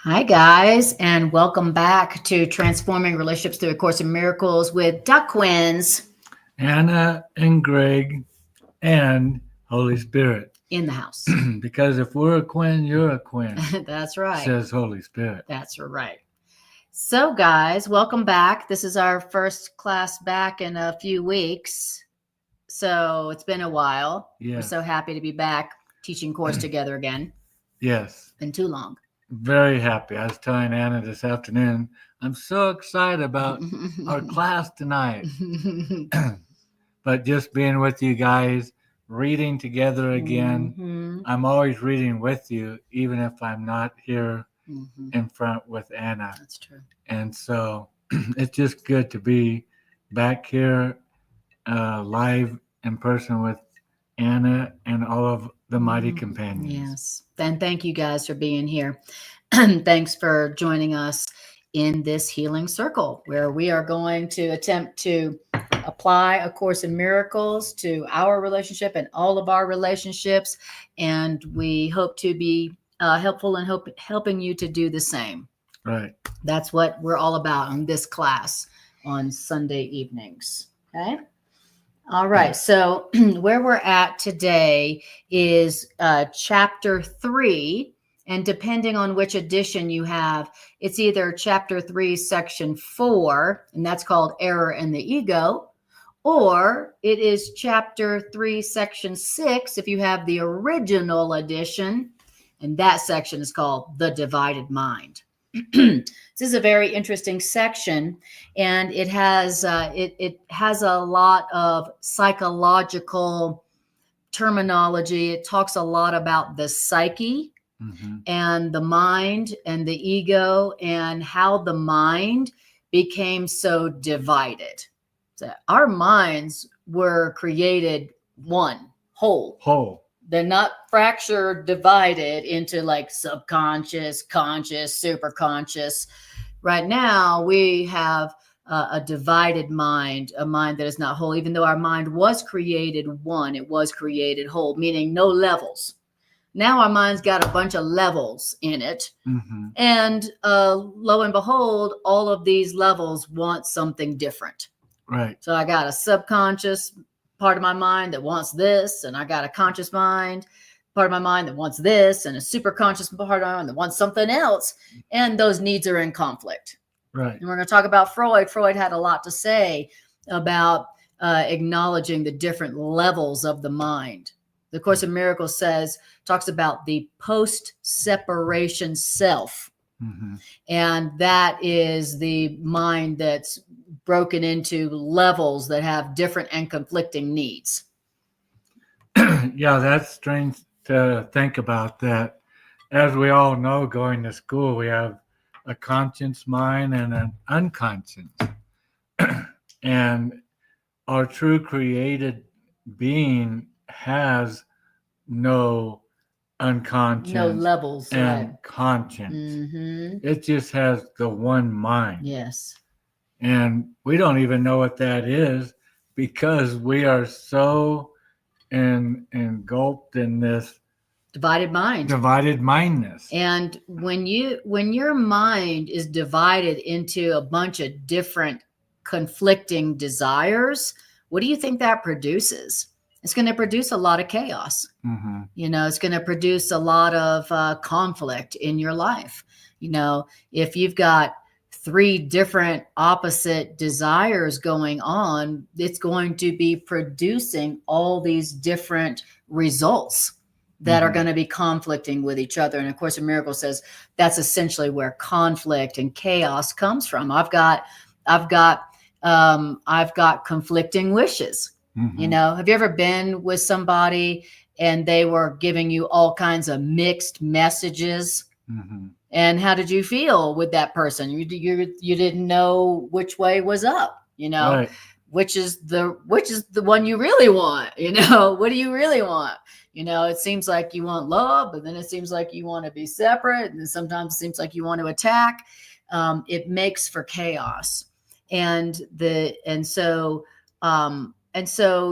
Hi, guys, and welcome back to Transforming Relationships Through A Course in Miracles with Duck Quins Anna and Greg and Holy Spirit. in the house. Because if we're a Quinn, you're a Quinn, That's right. says Holy Spirit. That's right. So, guys, welcome back. This is our first class back in a few weeks. So it's been a while. We're Yes. so happy to be back teaching course together again. Yes. Been too long. Very happy. I was telling Anna this afternoon, I'm so excited about our class tonight. But just being with you guys, reading together again. Mhm. I'm always reading with you, even if I'm not here Mhm. in front with Anna. That's true. And so it's just good to be back here live in person with Anna and all of the mighty companions. Yes. And thank you guys for being here. Thanks for joining us in this healing circle where we are going to attempt to apply A Course in Miracles to our relationship and all of our relationships. And we hope to be helpful and helping you to do the same. Right. That's what we're all about in this class on Sunday evenings. Okay. All right. So where we're at today is chapter 3. And depending on which edition you have, it's either chapter 3, section 4, and that's called Error and the Ego, or it is chapter 3, section 6, if you have the original edition, and that section is called The Divided Mind. This is a very interesting section, and it has it has a lot of psychological terminology. It talks a lot about the psyche and the mind and the ego and how the mind became so divided. So our minds were created one, whole. They're not fractured, divided into like subconscious, conscious, superconscious. Right now, we have a divided mind, a mind that is not whole, even though our mind was created one, it was created whole, meaning no levels. Now our mind's got a bunch of levels in it. And lo and behold, all of these levels want something different. Right. So I got a subconscious part of my mind that wants this, and I got a conscious mind part of my mind that wants this, and a super conscious part of my mind that wants something else, and those needs are in conflict. Right. And we're going to talk about Freud. Freud had a lot to say about acknowledging the different levels of the mind. The Course in Miracles talks about the post-separation self. And that is the mind that's broken into levels that have different and conflicting needs. Yeah, that's strange to think about that. As we all know, going to school, we have a conscious mind and an unconscious. And our true created being has no unconscious, no levels, and right. conscience. It just has the one mind. Yes. And we don't even know what that is because we are so engulfed in this divided mindness. And when your mind is divided into a bunch of different conflicting desires, what do you think that produces? It's going to produce a lot of chaos. It's going to produce a lot of conflict in your life. If you've got 3 different opposite desires going on, it's going to be producing all these different results that are going to be conflicting with each other. And of course, A Miracle says that's essentially where conflict and chaos comes from. I've got conflicting wishes. Have you ever been with somebody and they were giving you all kinds of mixed messages? And how did you feel with that person? You didn't know which way was up, Right. which is the one you really want, what do you really want? It seems like you want love, but then it seems like you want to be separate. And then sometimes it seems like you want to attack. It makes for chaos. And so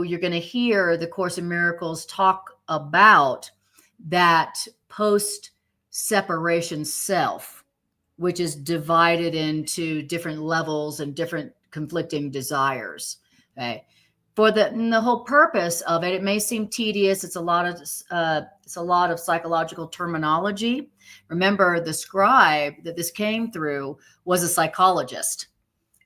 you're going to hear the Course in Miracles talk about that post-separation self which is divided into different levels and different conflicting desires. Okay. For the whole purpose of it, it may seem tedious. It's a lot of psychological terminology. Remember, the scribe that this came through was a psychologist.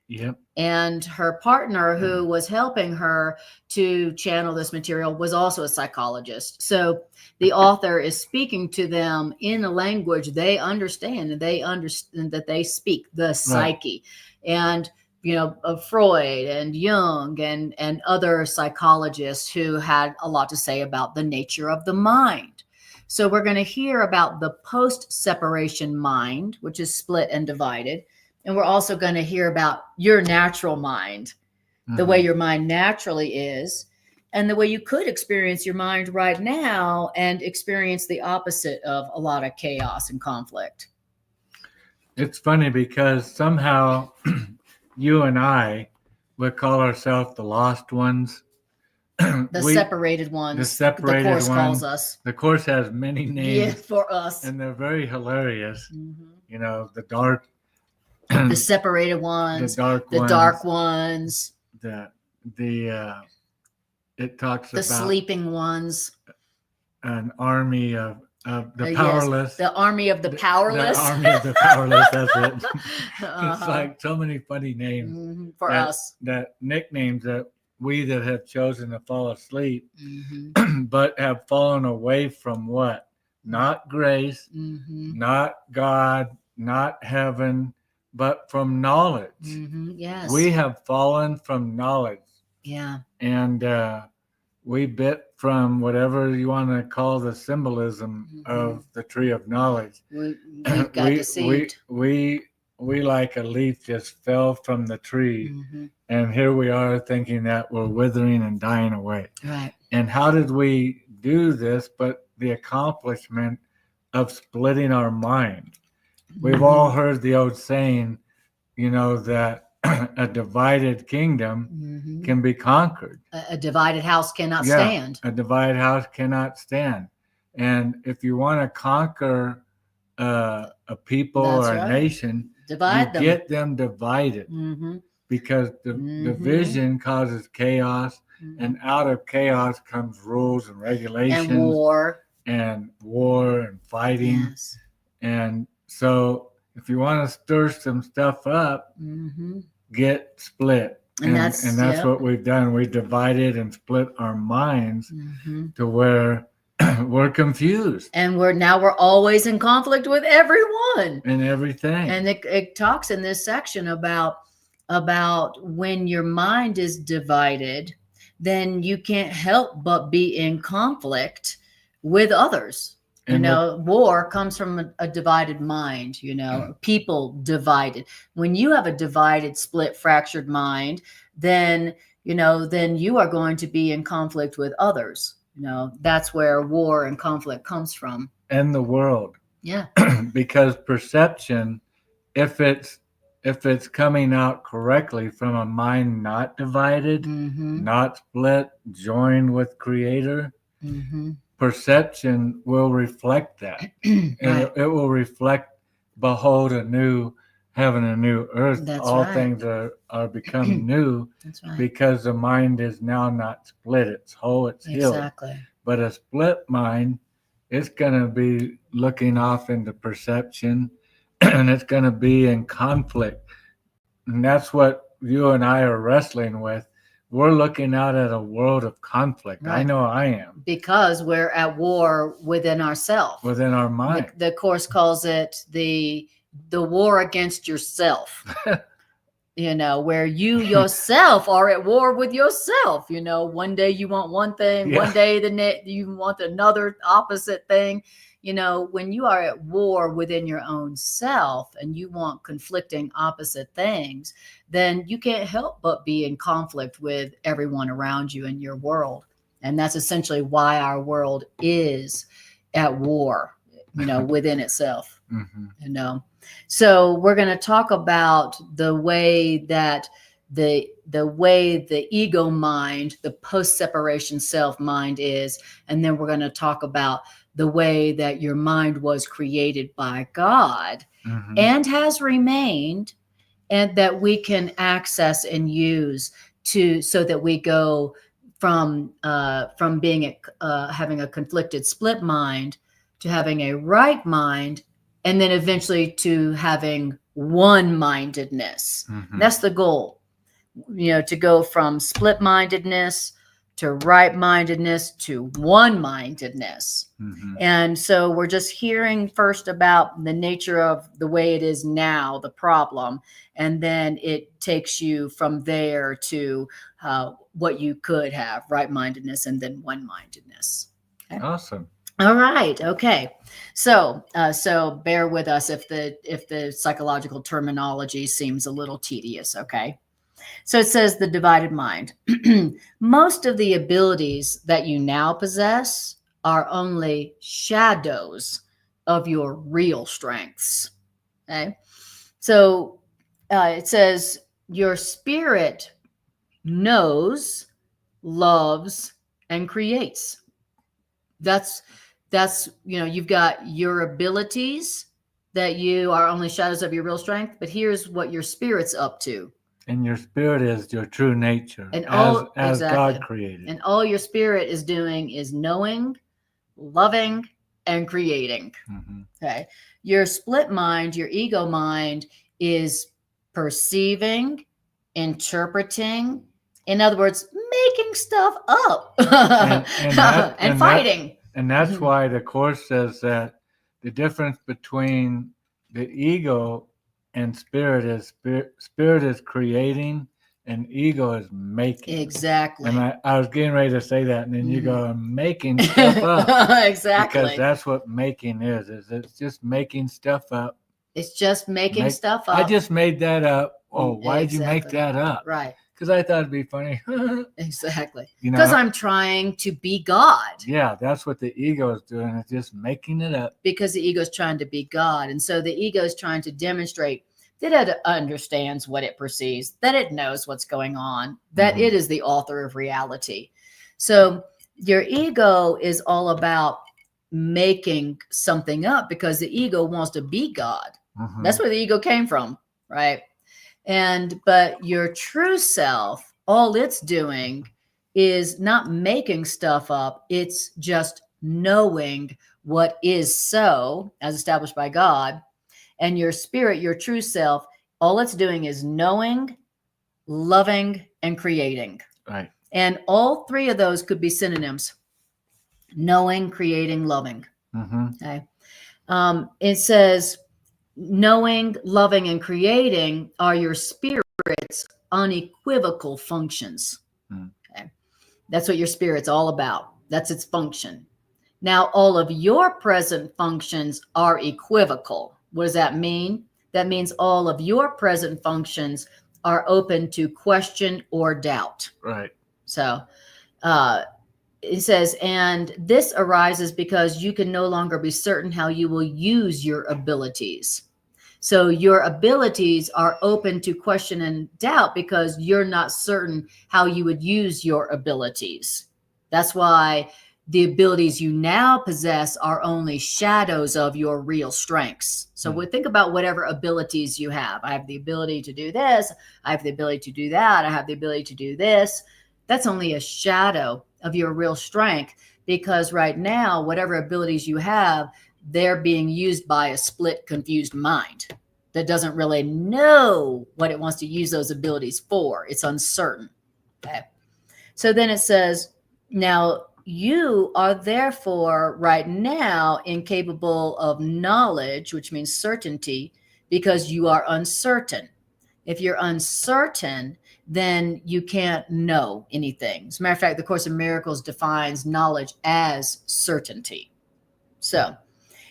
Yep. And her partner, who was helping her to channel this material, was also a psychologist. So the author is speaking to them in a language they understand, and they understand that they speak the psyche. And of Freud and Jung and other psychologists who had a lot to say about the nature of the mind. So we're going to hear about the post-separation mind, which is split and divided. And we're also going to hear about your natural mind, the way your mind naturally is, and the way you could experience your mind right now and experience the opposite of a lot of chaos and conflict. It's funny because somehow you and I would call ourselves the lost ones. The separated ones. The separated Course ones. Calls us. The Course has many names for us. And they're very hilarious. The dark. The separated ones. The dark ones. It talks the about the sleeping ones. An army of the powerless. Yes, the army of the powerless. The army of the powerless. That's it. It's like so many funny names for us. That nicknames that we that have chosen to fall asleep, but have fallen away from what? Not grace, not God, not heaven, but from knowledge. Yes. We have fallen from knowledge. Yeah. And we bit from whatever you want to call the symbolism of the tree of knowledge. We got deceived. We like a leaf just fell from the tree, and here we are thinking that we're withering and dying away. Right. And how did we do this but the accomplishment of splitting our mind? We've all heard the old saying, that a divided kingdom can be conquered. A divided house cannot stand. A divided house cannot stand. And if you want to conquer a people or a nation, divide them. Get them divided, because the division causes chaos, and out of chaos comes rules and regulations and war and fighting. Yes. And so if you want to stir some stuff up, get split. And that's what we've done. We divided and split our minds to where we're confused. And we're always in conflict with everyone. And everything. And it talks in this section about when your mind is divided, then you can't help but be in conflict with others. War comes from a divided mind, people divided. When you have a divided, split, fractured mind, then you are going to be in conflict with others. That's where war and conflict comes from. And the world. Yeah. Because perception, if it's coming out correctly from a mind not divided, not split, joined with Creator, perception will reflect that. And it will reflect, behold, a new heaven, a new earth. That's all right. things are become new. That's right. Because the mind is now not split. It's whole, it's healed. Exactly. But a split mind, it's going to be looking off into perception, and it's going to be in conflict. And that's what you and I are wrestling with. We're looking out at a world of conflict. Right. I know I am. Because we're at war within ourselves. Within our mind. The Course calls it the war against yourself. Where you yourself are at war with yourself. One day you want one thing, one day you want another opposite thing. When you are at war within your own self and you want conflicting opposite things, then you can't help but be in conflict with everyone around you in your world. And that's essentially why our world is at war, within itself. So we're going to talk about the way that the way the ego mind, the post-separation self mind is, and then we're going to talk about the way that your mind was created by God Mhm. and has remained, and that we can access and use so that we go from being having a conflicted split mind to having a right mind, and then eventually to having one-mindedness. Mhm. That's the goal, to go from split-mindedness to right-mindedness to one-mindedness. Mhm. And so we're just hearing first about the nature of the way it is now, the problem, and then it takes you from there to what you could have, right-mindedness and then one-mindedness. Okay? Awesome. All right. Okay. So bear with us if the psychological terminology seems a little tedious. Okay. So it says the divided mind. Most of the abilities that you now possess are only shadows of your real strengths. Okay. So it says your spirit knows, loves, and creates. That's you've got your abilities that you are only shadows of your real strength, but here's what your spirit's up to. And your spirit is your true nature, And as exactly. God created. And all your spirit is doing is knowing, loving, and creating. Mhm. Okay. Your split mind, your ego mind, is perceiving, interpreting, in other words, making stuff up and fighting. And that's why the Course says that the difference between the ego and spirit is spirit is creating and ego is making. Exactly. And I was getting ready to say that, and then you go, I'm making stuff up. Exactly. Because that's what making is it's just making stuff up. It's just making stuff up. I just made that up. Oh, why'd you make Exactly. that up? Right. Because I thought it'd be funny. Exactly. Because I'm trying to be God. Yeah, that's what the ego is doing. It's just making it up. Because the ego is trying to be God. And so the ego is trying to demonstrate that it understands what it perceives, that it knows what's going on, that it is the author of reality. So your ego is all about making something up because the ego wants to be God. That's where the ego came from, right? But your true self, all it's doing is not making stuff up. It's just knowing what is so, as established by God. And your spirit, your true self, all it's doing is knowing, loving, and creating. Right. And all three of those could be synonyms: knowing, creating, loving. Okay. It says knowing, loving, and creating are your spirit's unequivocal functions. Okay. That's what your spirit's all about. That's its function. Now, all of your present functions are equivocal. What does that mean? That means all of your present functions are open to question or doubt. Right. So it says, and this arises because you can no longer be certain how you will use your abilities. So your abilities are open to question and doubt because you're not certain how you would use your abilities. That's why the abilities you now possess are only shadows of your real strengths. So we think about whatever abilities you have. I have the ability to do this. I have the ability to do that. I have the ability to do this. That's only a shadow of your real strength, because right now, whatever abilities you have, they're being used by a split, confused mind that doesn't really know what it wants to use those abilities for. It's uncertain. Okay. So then it says, now you are therefore right now incapable of knowledge, which means certainty, because you are uncertain. If you're uncertain, then you can't know anything. As a matter of fact, the Course in Miracles defines knowledge as certainty. So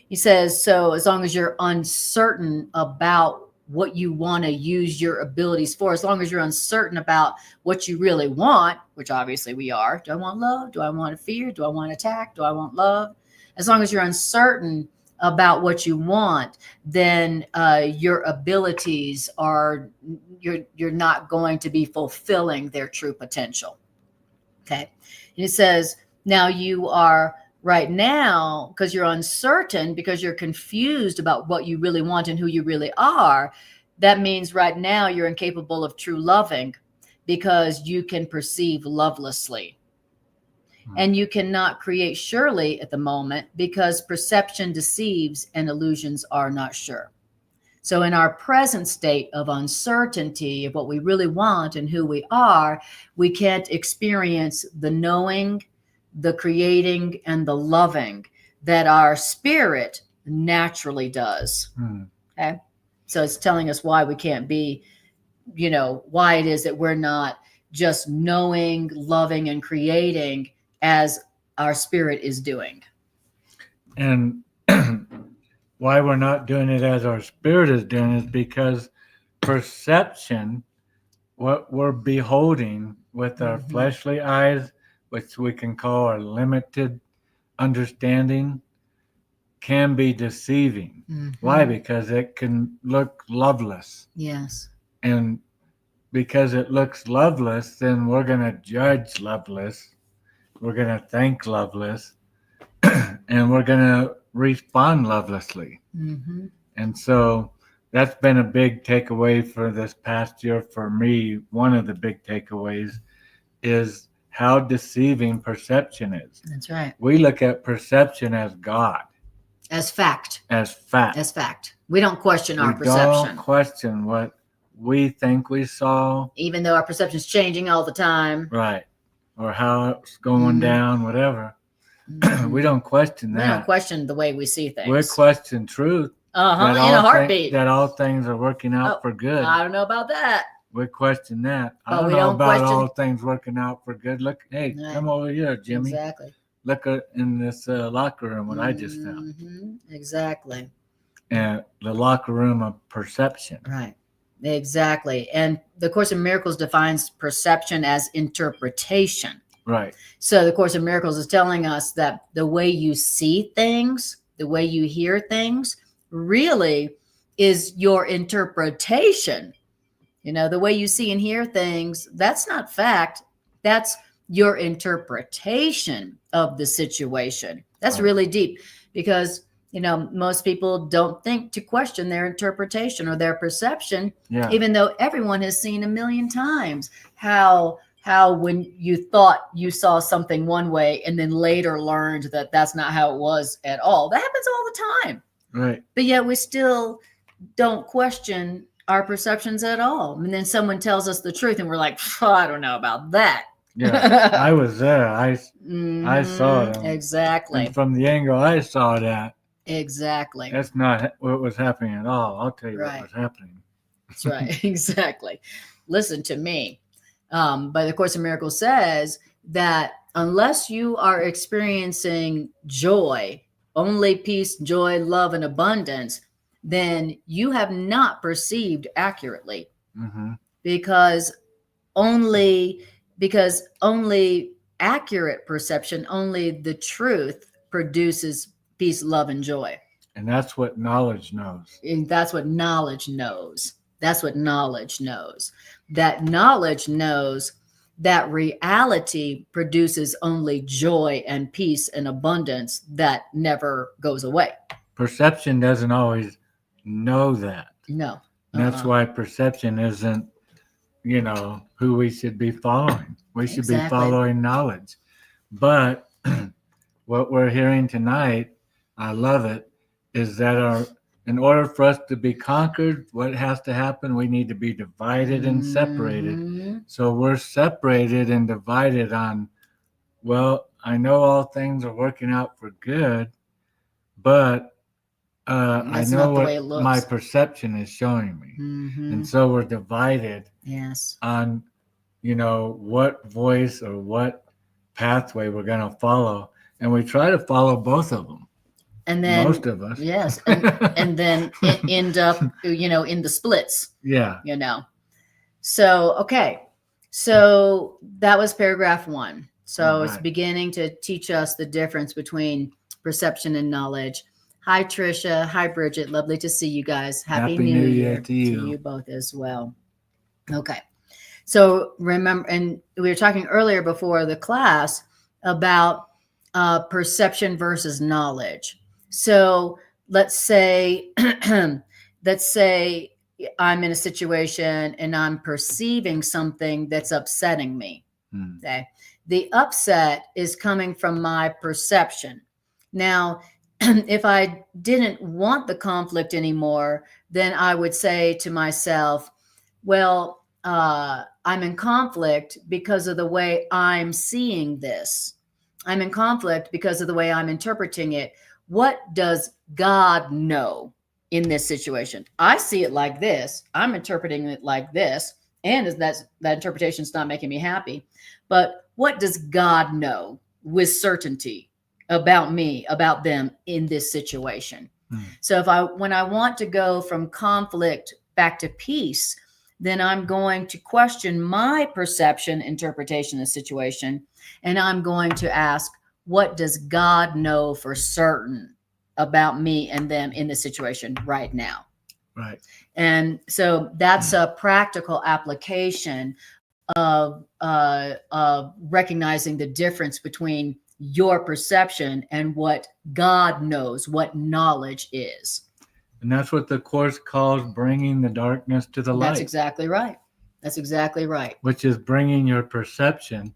he says, so as long as you're uncertain about what you want to use your abilities for, as long as you're uncertain about what you really want, which obviously we are. Do I want love? Do I want fear? Do I want attack? Do I want love? As long as you're uncertain about what you want, then your abilities are, you're not going to be fulfilling their true potential. Okay. And it says, now you are right now, because you're uncertain, because you're confused about what you really want and who you really are, that means right now you're incapable of true loving because you can perceive lovelessly. And you cannot create surely at the moment because perception deceives and illusions are not sure. So in our present state of uncertainty of what we really want and who we are, we can't experience the knowing, the creating, and the loving that our spirit naturally does. Okay. So it's telling us why we can't be, why it is that we're not just knowing, loving, and creating as our spirit is doing. And why we're not doing it as our spirit is doing is because perception, what we're beholding with our fleshly eyes, which we can call our limited understanding, can be deceiving. Why? Because it can look loveless. Yes. And because it looks loveless, then we're going to judge loveless. We're going to think loveless. And we're going to respond lovelessly. And so that's been a big takeaway for this past year for me. One of the big takeaways is how deceiving perception is. That's right. We look at perception as God. As fact. As fact. As fact. We don't question our perception. We don't question what we think we saw. Even though our perception is changing all the time. Right. Or how it's going down, whatever. We don't question that. We don't question the way we see things. We question truth. In a heartbeat. That all things are working out for good. I don't know about that. We question that. But I don't know about all things working out for good. Look, hey, come over here, Jimmy. Exactly. Look in this locker room, what I just found. Exactly. And the locker room of perception. Right. Exactly. And the Course in Miracles defines perception as interpretation. Right. So the Course in Miracles is telling us that the way you see things, the way you hear things, really is your interpretation. The way you see and hear things, that's not fact. That's your interpretation of the situation. That's really deep because, most people don't think to question their interpretation or their perception, even though everyone has seen a million times how when you thought you saw something one way and then later learned that that's not how it was at all. That happens all the time. Right. But yet we still don't question our perceptions at all. And then someone tells us the truth and we're like, I don't know about that. Yeah, I was there. I saw it. Exactly. And from the angle I saw that. Exactly. That's not what was happening at all. I'll tell you what was happening. That's right. Exactly. Listen to me. But the Course in Miracles says that unless you are experiencing joy, only peace, joy, love, and abundance, then you have not perceived accurately. Because only accurate perception, only the truth produces peace, love, and joy. And that's what knowledge knows. And that's what knowledge knows. That's what knowledge knows. That knowledge knows that reality produces only joy and peace and abundance that never goes away. Perception doesn't always know that. No. And that's why perception isn't, who we should be following. We should be following knowledge. But what we're hearing tonight, I love it, is that in order for us to be conquered, what has to happen? We need to be divided and separated. So we're separated and divided on, I know all things are working out for good, but I know what my perception is showing me. And so we're divided on, what voice or what pathway we're going to follow. And we try to follow both of them. And then most of us. Yes. And then end up, in the splits. Yeah. So, okay. So that was paragraph 1. So it's beginning to teach us the difference between perception and knowledge. Hi, Tricia. Hi, Bridget. Lovely to see you guys. Happy New Year to you both as well. Okay. So remember, and we were talking earlier before the class about perception versus knowledge. So let's say, let's say I'm in a situation and I'm perceiving something that's upsetting me. Okay. The upset is coming from my perception. Now, if I didn't want the conflict anymore, then I would say to myself, well, I'm in conflict because of the way I'm seeing this. I'm in conflict because of the way I'm interpreting it. What does God know in this situation? I see it like this. I'm interpreting it like this. And that interpretation is not making me happy. But what does God know with certainty about me, about them in this situation? So when I want to go from conflict back to peace, then I'm going to question my perception, interpretation of the situation, and I'm going to ask, what does God know for certain about me and them in the situation right now? Right. And so that's a practical application of recognizing the difference between your perception and what God knows, what knowledge is. And that's what the Course calls bringing the darkness to the light. That's exactly right. That's exactly right. Which is bringing your perception,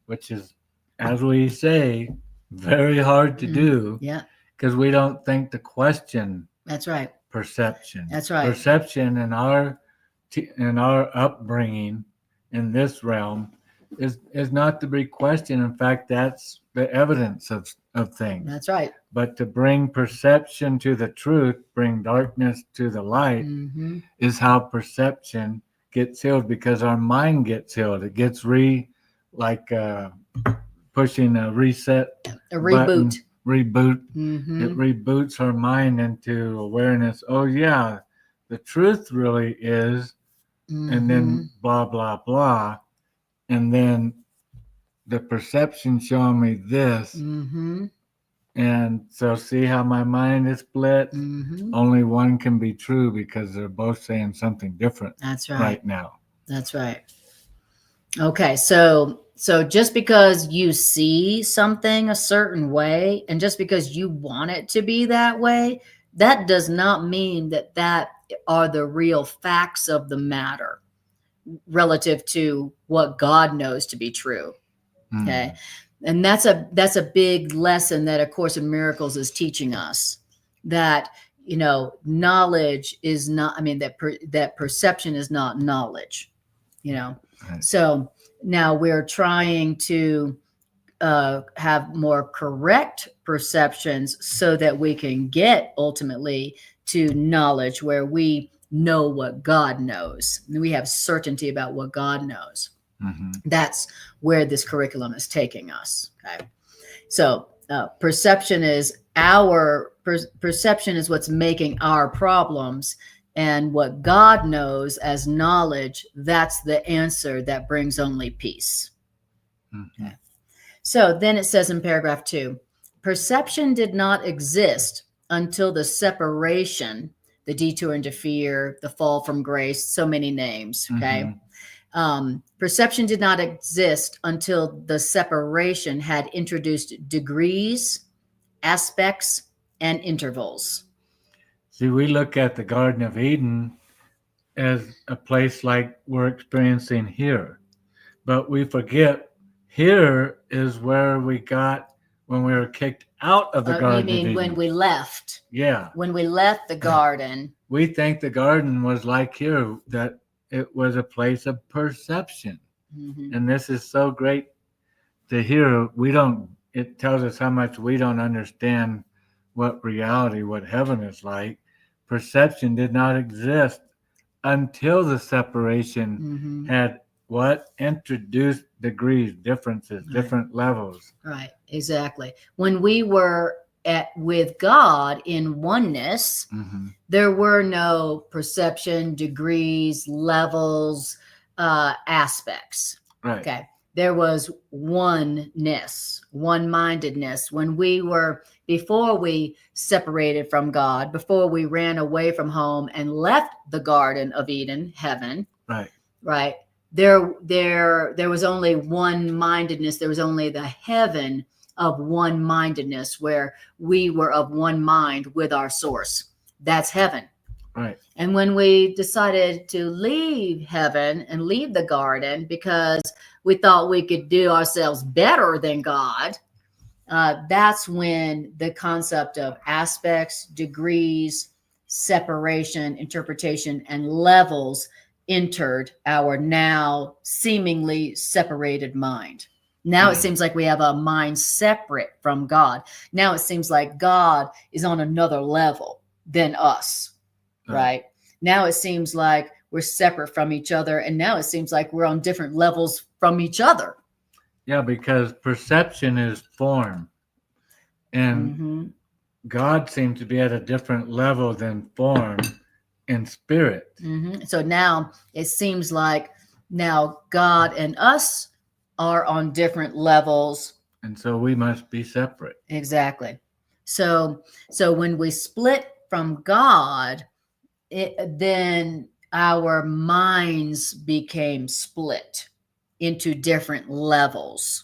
which is, as we say, very hard to do. Yeah. Because we don't think to question. That's right. Perception. That's right. Perception in our upbringing in this realm is not to be questioned. In fact, that's the evidence of things. That's right. But to bring perception to the truth, bring darkness to the light, is how perception gets healed, because our mind gets healed. It gets pushing a reset, a reboot. Button, reboot. It reboots our mind into awareness. Oh yeah, the truth really is, and then blah blah blah, and then the perception showing me this. And so see how my mind is split? Only one can be true because they're both saying something different. That's right. Right now. That's right. Okay, so just because you see something a certain way, and just because you want it to be that way, that does not mean that are the real facts of the matter relative to what God knows to be true. Okay. And that's a big lesson that A Course in Miracles is teaching us, that, knowledge is not, that perception is not knowledge, Right. So now we're trying to have more correct perceptions so that we can get ultimately to knowledge where we know what God knows. And we have certainty about what God knows. That's where this curriculum is taking us. Okay. So perception is perception is what's making our problems. And what God knows as knowledge, that's the answer that brings only peace. Okay. So then it says in paragraph 2, perception did not exist until the separation, the detour into fear, the fall from grace, so many names. Okay. Perception did not exist until the separation had introduced degrees, aspects, and intervals. See, we look at the Garden of Eden as a place like we're experiencing here, but we forget here is where we got when we were kicked out of the Garden You mean of Eden. when we left? Yeah. When we left the garden. We think the garden was like here, that it was a place of perception. And this is so great to hear. It tells us how much we don't understand what reality, what heaven is like. Perception did not exist until the separation had introduced degrees, differences, different levels. Right, exactly. When we were with God in oneness, there were no perception, degrees, levels, aspects. Right. Okay. There was oneness, one-mindedness. Before we separated from God, before we ran away from home and left the Garden of Eden, heaven. Right. There was only one-mindedness. There was only the heaven of one-mindedness, where we were of one mind with our source. That's heaven. Right. And when we decided to leave heaven and leave the garden because we thought we could do ourselves better than God, that's when the concept of aspects, degrees, separation, interpretation, and levels entered our now seemingly separated mind. Now it seems like we have a mind separate from God. Now it seems like God is on another level than us, right? Now it seems like we're separate from each other, and now it seems like we're on different levels from each other. Yeah, because perception is form. And God seems to be at a different level than form and spirit. So now it seems like now God and us are on different levels. And so we must be separate. Exactly. So when we split from God, then our minds became split into different levels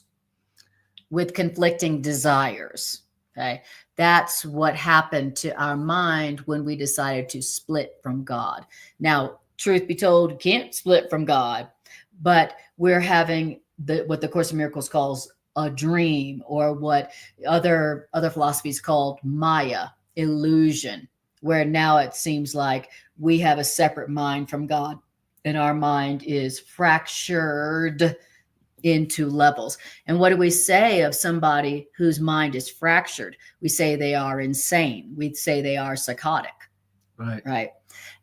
with conflicting desires. Okay. That's what happened to our mind when we decided to split from God. Now, truth be told, you can't split from God, but we're having what the Course in Miracles calls a dream, or what other philosophies called Maya, illusion, where now it seems like we have a separate mind from God, and our mind is fractured into levels. And what do we say of somebody whose mind is fractured? We say they are insane. We say they are psychotic. Right.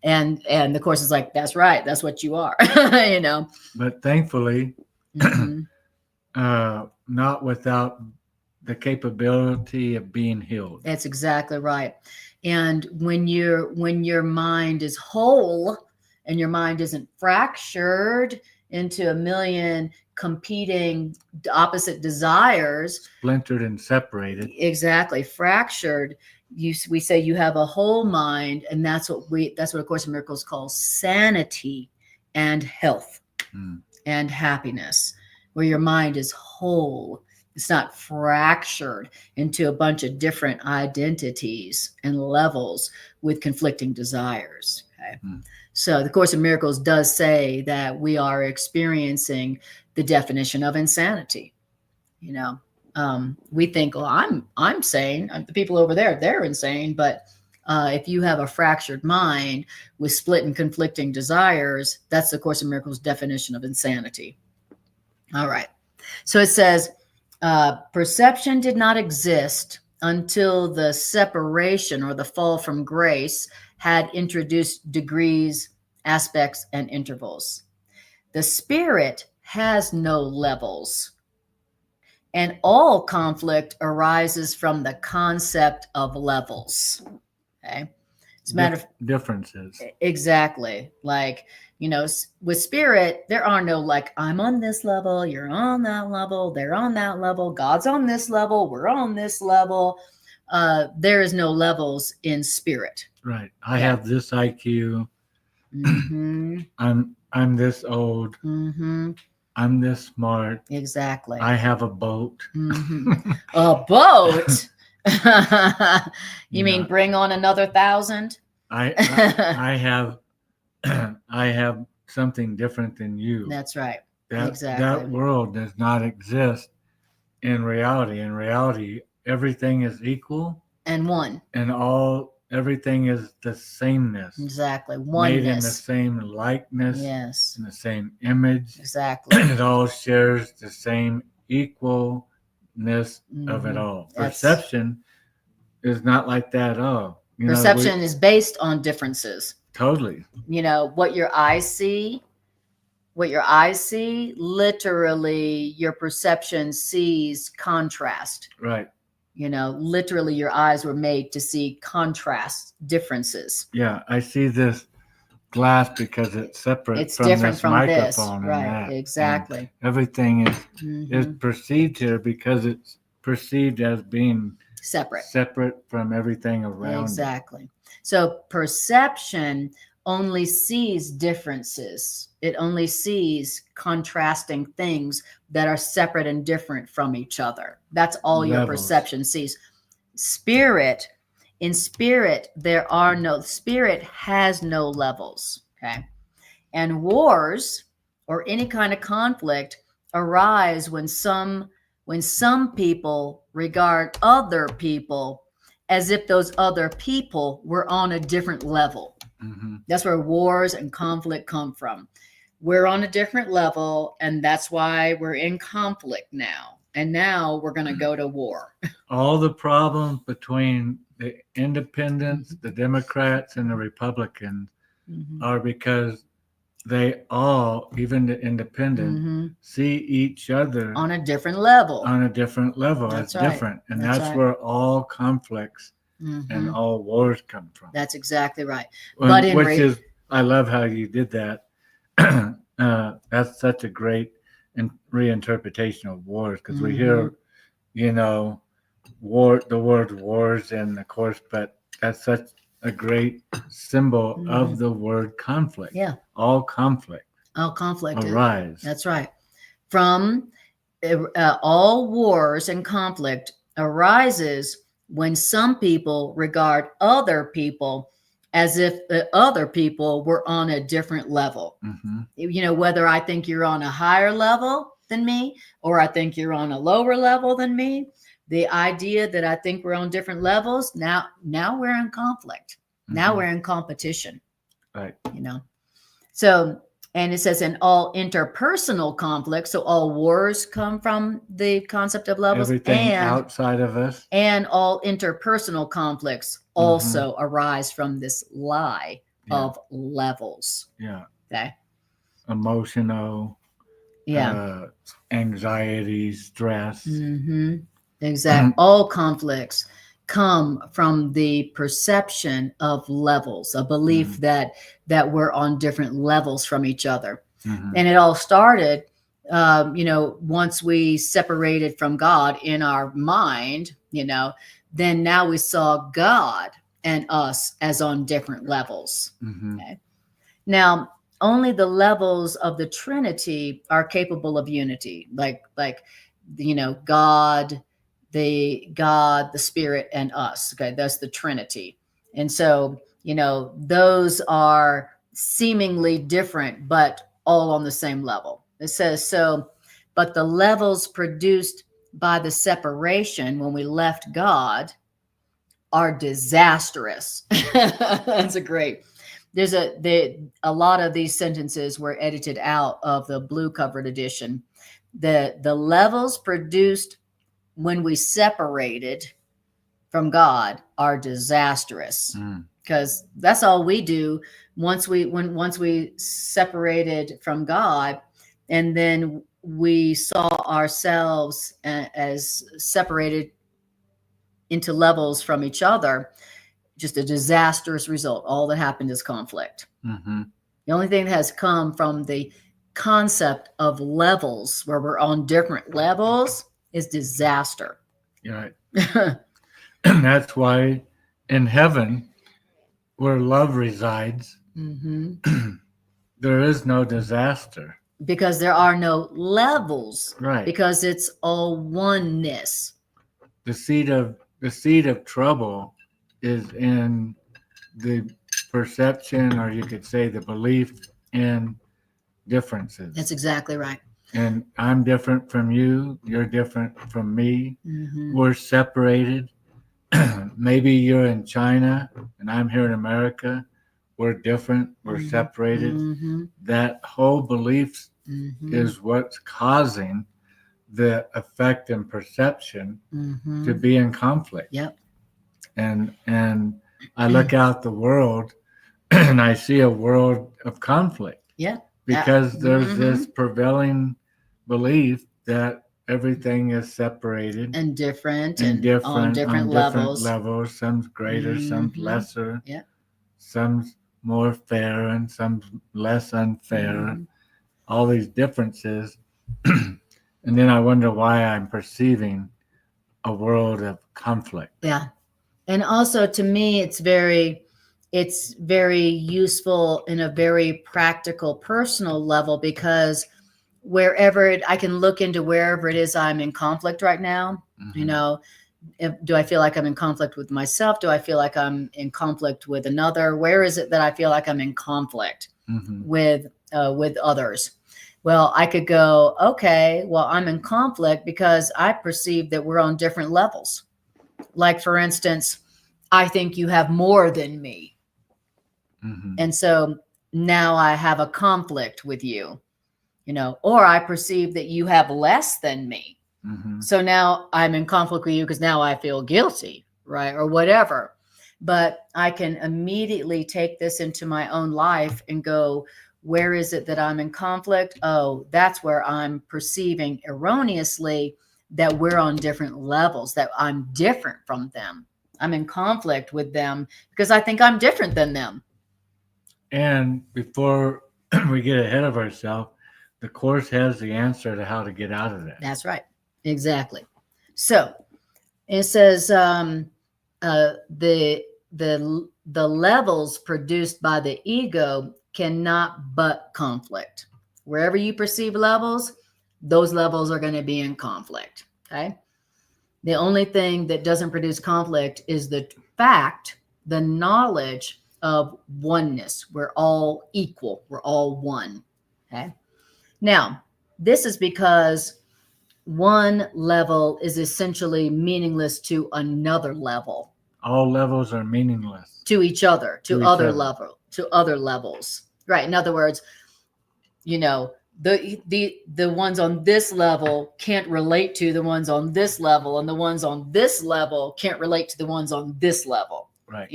And the Course is like, that's right. That's what you are. But thankfully, not without the capability of being healed. That's exactly right. And when your mind is whole and your mind isn't fractured into a million competing opposite desires, splintered and separated, exactly, fractured, we say you have a whole mind, and that's what A Course in Miracles calls sanity and health and happiness, where your mind is whole. It's not fractured into a bunch of different identities and levels with conflicting desires. Okay. So the Course in Miracles does say that we are experiencing the definition of insanity. We think, well, I'm sane. The people over there, they're insane. But if you have a fractured mind with split and conflicting desires, that's the Course in Miracles definition of insanity. All right. So it says, perception did not exist until the separation or the fall from grace had introduced degrees, aspects, and intervals. The spirit has no levels, and all conflict arises from the concept of levels. Okay. As a matter of differences. Exactly. Like, with spirit, there are no like, I'm on this level, you're on that level, they're on that level, God's on this level, we're on this level. There is no levels in spirit. Right. I have this IQ. I'm this old. I'm this smart. Exactly. I have a boat. A boat? You mean bring on another 1,000? I have I have something different than you. That's right. Exactly. That world does not exist in reality. In reality, everything is equal and one, and everything is the sameness. Exactly. Oneness. Made in the same likeness. Yes. In the same image. Exactly. It all shares the same equalness of it all. Perception is not like that at all. Perception is based on differences. Totally. What your eyes see, literally your perception sees contrast. Right. Literally your eyes were made to see contrast, differences. Yeah, I see this glass because it's separate it's from different this from microphone. This. Right, that. Exactly. And everything is perceived here because it's perceived as being separate from everything around. Exactly. So perception only sees differences. It only sees contrasting things that are separate and different from each other. That's all your Levels. perception sees. Spirit, in spirit, spirit has no levels. Okay. And wars or any kind of conflict arise when some people regard other people as if those other people were on a different level. Mm-hmm. That's where wars and conflict come from. We're on a different level, and that's why we're in conflict now. And now we're going to go to war. All the problems between the independents, the Democrats, and the Republicans are because they all, even the independent, see each other on a different level. That's different. And that's where all conflicts and all wars come from. That's exactly right. I love how you did that. That's such a great reinterpretation of wars, because we hear, the word wars, and of course, but that's such a great symbol of the word conflict. Yeah. All conflict arise. That's right. From all wars and conflict arises when some people regard other people as if the other people were on a different level. Whether I think you're on a higher level than me, or I think you're on a lower level than me, the idea that I think we're on different levels, now we're in conflict. Now we're in competition. Right. So, and it says in all interpersonal conflicts, so all wars come from the concept of levels. Everything outside of us. And all interpersonal conflicts also arise from this lie of levels. Yeah. Okay. Emotional. Yeah. Anxiety, stress. Exactly. All conflicts come from the perception of levels, a belief that we're on different levels from each other. And it all started, once we separated from God in our mind, then now we saw God and us as on different levels. Okay? Now, only the levels of the Trinity are capable of unity, like God, the Spirit, and us. Okay, that's the Trinity. And so, those are seemingly different, but all on the same level. It says so, but the levels produced by the separation when we left God are disastrous. That's a great. There's a lot of these sentences were edited out of the blue covered edition. The levels produced when we separated from God are disastrous, because that's all we do once we separated from God, and then we saw ourselves as separated into levels from each other. Just a disastrous result. All that happened is conflict. The only thing that has come from the concept of levels, where we're on different levels, is disaster. Right. And that's why in heaven, where love resides, there is no disaster. Because there are no levels. Right. Because it's all oneness. The seed of trouble is in the perception, or you could say the belief in differences. That's exactly right. And I'm different from you. You're different from me. We're separated. Maybe you're in China and I'm here in America. We're different. We're separated. That whole belief is what's causing the effect and perception to be in conflict. Yep. And I look out the world and I see a world of conflict. Yeah. Because there's this prevailing belief that everything is separated and different on on different levels. Some's greater, some's lesser. Yeah. Some's more fair and some's less unfair. All these differences. And then I wonder why I'm perceiving a world of conflict. Yeah. And also, to me, it's it's very useful in a very practical, personal level, because I can look into wherever it is I'm in conflict right now. Mhm. Do I feel like I'm in conflict with myself? Do I feel like I'm in conflict with another? Where is it that I feel like I'm in conflict Mhm. with others? Well, I could go, okay, well, I'm in conflict because I perceive that we're on different levels. Like, for instance, I think you have more than me. Mhm. And so now I have a conflict with you, or I perceive that you have less than me. Mhm. So now I'm in conflict with you because now I feel guilty, right? Or whatever. But I can immediately take this into my own life and go, where is it that I'm in conflict? Oh, that's where I'm perceiving erroneously that we're on different levels, that I'm different from them. I'm in conflict with them because I think I'm different than them. And before we get ahead of ourselves, the course has the answer to how to get out of that. That's right. Exactly. So it says the levels produced by the ego cannot but conflict. Wherever you perceive levels, those levels are going to be in conflict. Okay. The only thing that doesn't produce conflict is the knowledge of oneness. We're all equal. We're all one. Okay. Now, this is because one level is essentially meaningless to another level, All levels are meaningless to each other, to each other. to other levels. Right. In other words, the ones on this level can't relate to the ones on this level, and the ones on this level can't relate to the ones on this level. Right.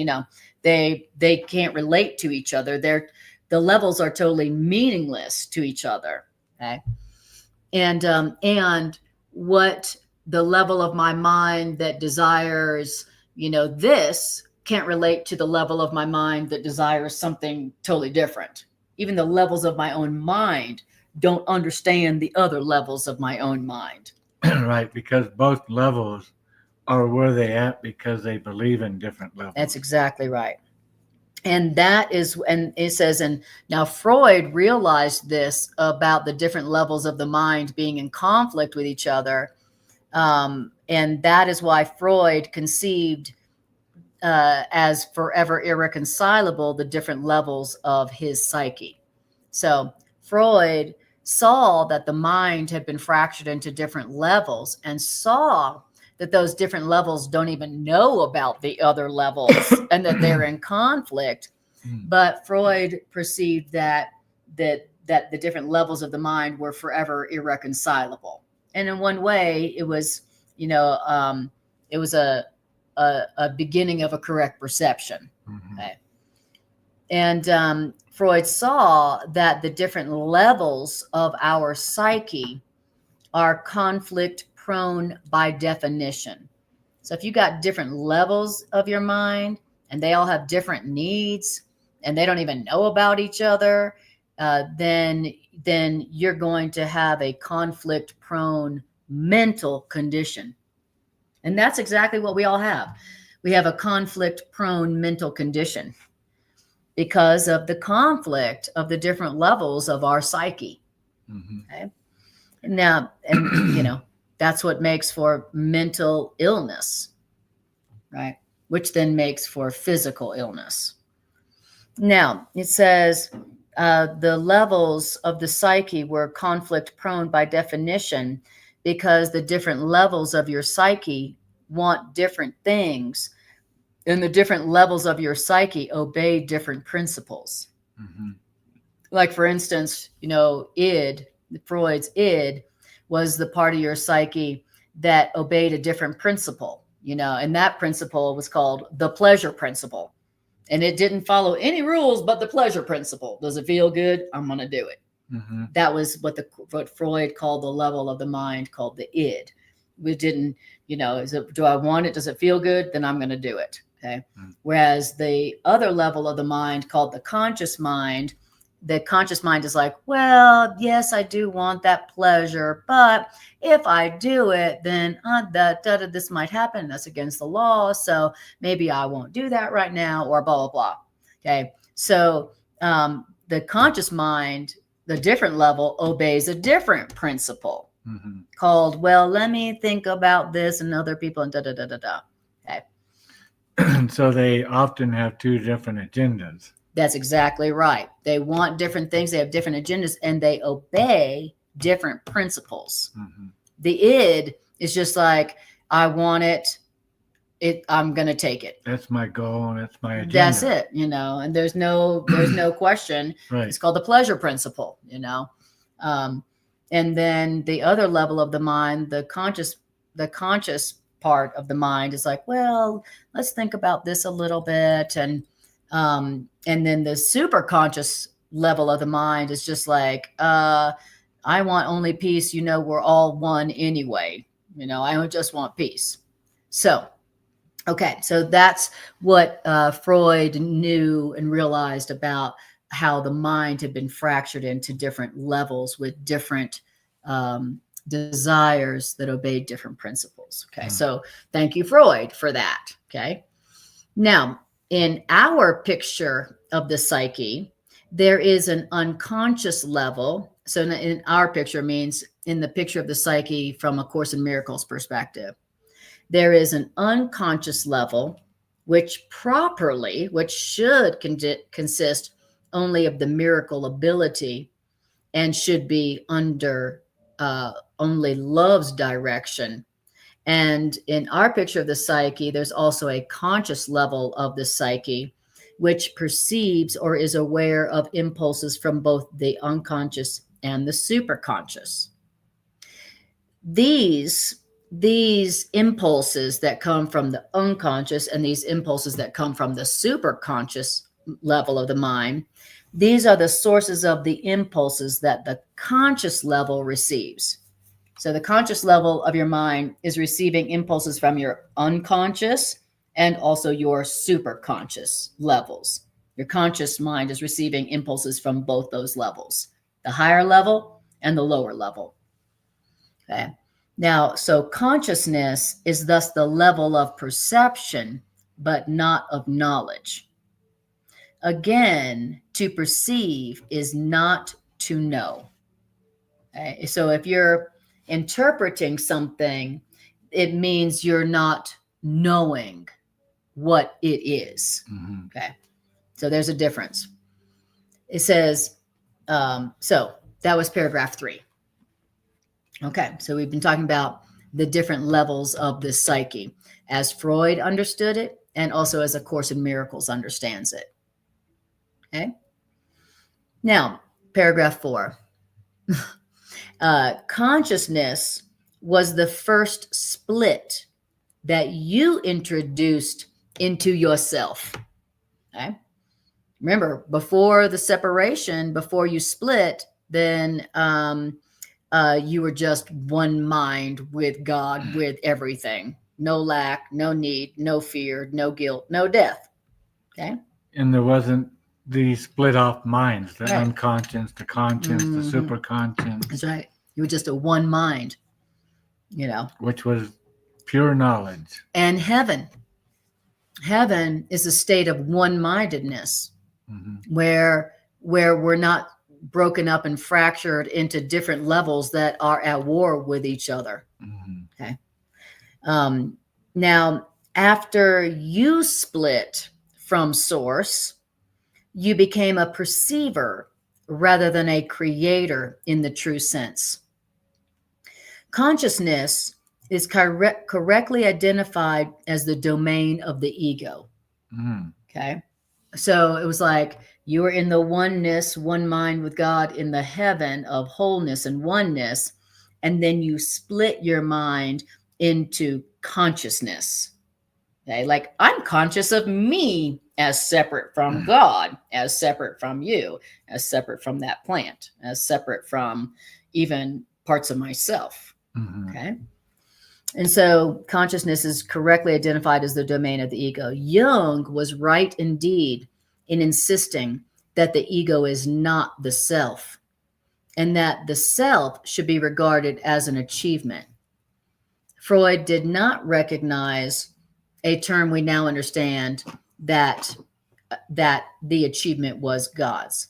They can't relate to each other. The levels are totally meaningless to each other. Okay. And what the level of my mind that desires, this can't relate to the level of my mind that desires something totally different. Even the levels of my own mind don't understand the other levels of my own mind. Right, because both levels are where they at because they believe in different levels. That's exactly right. And it says, and now Freud realized this about the different levels of the mind being in conflict with each other. And that is why Freud conceived as forever irreconcilable the different levels of his psyche. So Freud saw that the mind had been fractured into different levels, and saw that those different levels don't even know about the other levels and that they're in conflict. But Freud perceived that the different levels of the mind were forever irreconcilable. And in one way, it was, it was a beginning of a correct perception. Okay. And Freud saw that the different levels of our psyche are conflict prone by definition. So if you got different levels of your mind and they all have different needs and they don't even know about each other, then you're going to have a conflict prone mental condition. And that's exactly what we all have. We have a conflict prone mental condition because of the conflict of the different levels of our psyche. Mm-hmm. Okay. Now, and that's what makes for mental illness, right? Which then makes for physical illness. Now, it says the levels of the psyche were conflict prone by definition because the different levels of your psyche want different things, and the different levels of your psyche obey different principles. Mm-hmm. Like, for instance, Freud's id was the part of your psyche that obeyed a different principle, and that principle was called the pleasure principle. And it didn't follow any rules but the pleasure principle. Does it feel good? I'm going to do it. Mm-hmm. That was what Freud called the level of the mind called the id. We didn't, do I want it? Does it feel good? Then I'm going to do it. Okay. Mm-hmm. Whereas the other level of the mind called the conscious mind is like, well, yes, I do want that pleasure, but if I do it, then this might happen. That's against the law. So maybe I won't do that right now, or blah, blah, blah. Okay. So the conscious mind, the different level, obeys a different principle called, well, let me think about this and other people and da da da da da. Okay. So they often have two different agendas. That's exactly right. They want different things. They have different agendas, and they obey different principles. The id is just like, I want it. I'm going to take it. That's my goal, and that's my agenda. That's it, and there's no question. Right. It's called the pleasure principle, and then the other level of the mind, the conscious part of the mind is like, well, let's think about this a little bit. And then the super conscious level of the mind is just like, I want only peace. We're all one anyway. I just want peace. So, okay. So that's what Freud knew and realized about how the mind had been fractured into different levels with different desires that obeyed different principles. Okay. So thank you, Freud, for that. Okay. Now, in our picture of the psyche, there is an unconscious level. So in our picture means in the picture of the psyche from A Course in Miracles perspective, there is an unconscious level, which should consist only of the miracle ability and should be under only love's direction. And in our picture of the psyche, there's also a conscious level of the psyche, which perceives or is aware of impulses from both the unconscious and the superconscious. These impulses that come from the unconscious and these impulses that come from the superconscious level of the mind, these are the sources of the impulses that the conscious level receives. So the conscious level of your mind is receiving impulses from your unconscious and also your superconscious levels. Your conscious mind is receiving impulses from both those levels, the higher level and the lower level. Okay. Now, so consciousness is thus the level of perception, but not of knowledge. Again, to perceive is not to know. Okay? So if you're interpreting something, it means you're not knowing what it is. Okay. So there's a difference. It says, so that was paragraph 3. Okay. So we've been talking about the different levels of the psyche as Freud understood it and also as A Course in Miracles understands it. Okay. Now, paragraph 4. Consciousness was the first split that you introduced into yourself. Okay. Remember, before the separation, before you split, then you were just one mind with God, with everything. No lack, no need, no fear, no guilt, no death. Okay. And there wasn't the split off minds, the unconscious, the conscious, the superconscious. That's right. You were just a one mind, Which was pure knowledge. And heaven is a state of one-mindedness where we're not broken up and fractured into different levels that are at war with each other. Okay. Now, after you split from source, you became a perceiver rather than a creator in the true sense. Consciousness is correctly identified as the domain of the ego. Okay. So it was like you were in the oneness, one mind with God in the heaven of wholeness and oneness. And then you split your mind into consciousness. Okay. Like I'm conscious of me as separate from God, as separate from you, as separate from that plant, as separate from even parts of myself. Okay. And so consciousness is correctly identified as the domain of the ego. Jung was right indeed in insisting that the ego is not the self and that the self should be regarded as an achievement. Freud did not recognize a term we now understand that that the achievement was God's.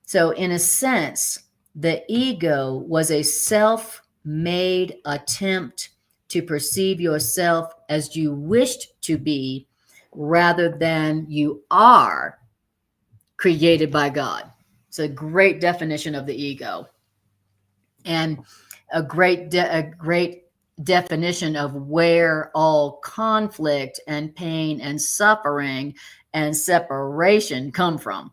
So in a sense, the ego was a self-made attempt to perceive yourself as you wished to be rather than you are created by God. It's a great definition of the ego, and a great definition of where all conflict and pain and suffering and separation come from.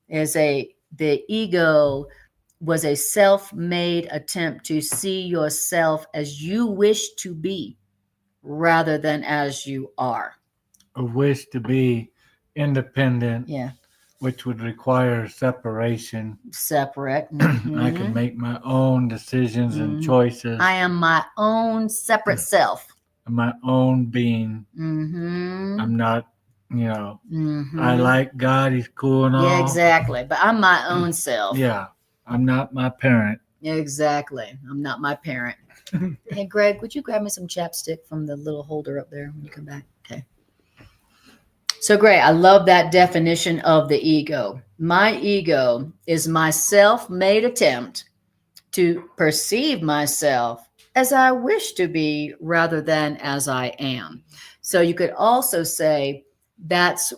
The ego was a self-made attempt to see yourself as you wish to be rather than as you are. A wish to be independent, Yeah. which would require separation. Separate. I can make my own decisions and choices. I am my own separate self. My own being. I'm not, I like God, he's cool and all. Yeah, exactly. But I'm my own self. Yeah. I'm not my parent. Exactly. I'm not my parent. Hey, Greg, would you grab me some chapstick from the little holder up there when you come back? Okay. So great. I love that definition of the ego. My ego is my self-made attempt to perceive myself as I wish to be rather than as I am. So you could also say that's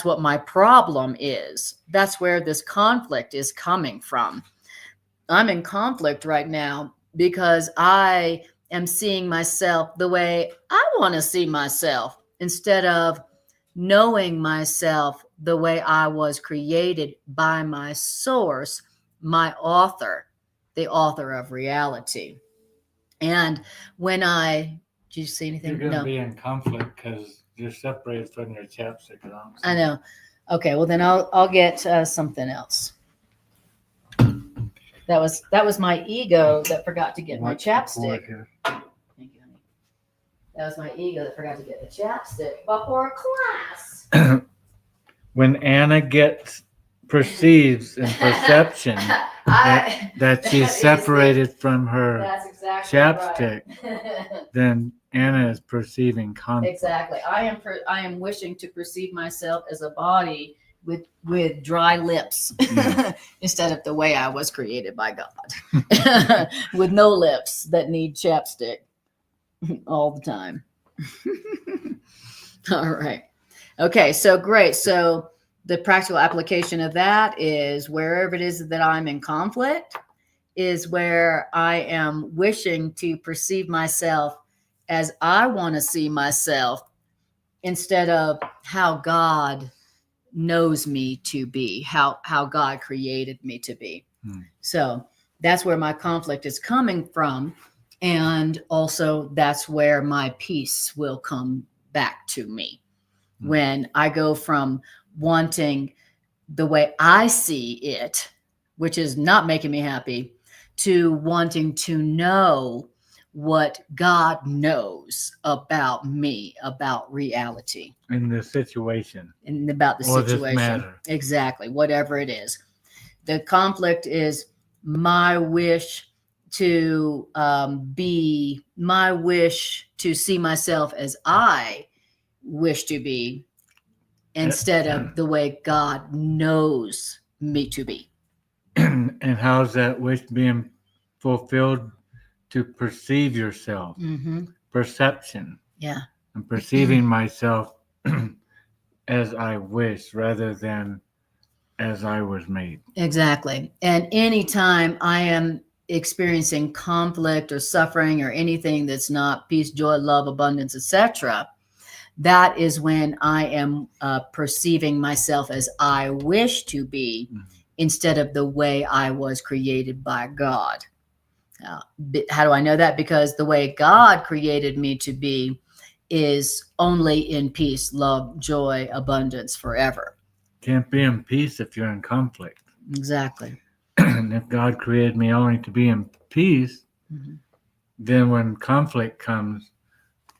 what my problem is. That's where this conflict is coming from. I'm in conflict right now because I am seeing myself the way I want to see myself instead of knowing myself the way I was created by my source, my author, the author of reality. And when did you see anything? You're going to be in conflict because you're separated from your chapstick. I know. Okay, well then I'll get something else. That was my ego that forgot to get my chapstick. Thank you, honey. That was my ego that forgot to get the chapstick before class. When Anna perceives in perception that she's separated from her chapstick, right. then Anna is perceiving conflict. Exactly. I am wishing to perceive myself as a body with dry lips instead of the way I was created by God, with no lips that need chapstick all the time. All right. Okay. So great. So the practical application of that is wherever it is that I'm in conflict is where I am wishing to perceive myself as I want to see myself instead of how God knows me to be, how God created me to be. So that's where my conflict is coming from. And also that's where my peace will come back to me. When I go from wanting the way I see it, which is not making me happy, to wanting to know what God knows about me, about reality. In the situation. And about the or situation. This matter. Exactly. Whatever it is. The conflict is my wish to see myself as I wish to be instead of the way God knows me to be. And how's that wish being fulfilled? To perceive yourself, perception. Yeah. And perceiving myself as I wish rather than as I was made. Exactly. And anytime I am experiencing conflict or suffering or anything that's not peace, joy, love, abundance, etc., that is when I am perceiving myself as I wish to be instead of the way I was created by God. How do I know that? Because the way God created me to be is only in peace, love, joy, abundance forever. Can't be in peace if you're in conflict. Exactly. And if God created me only to be in peace, then when conflict comes,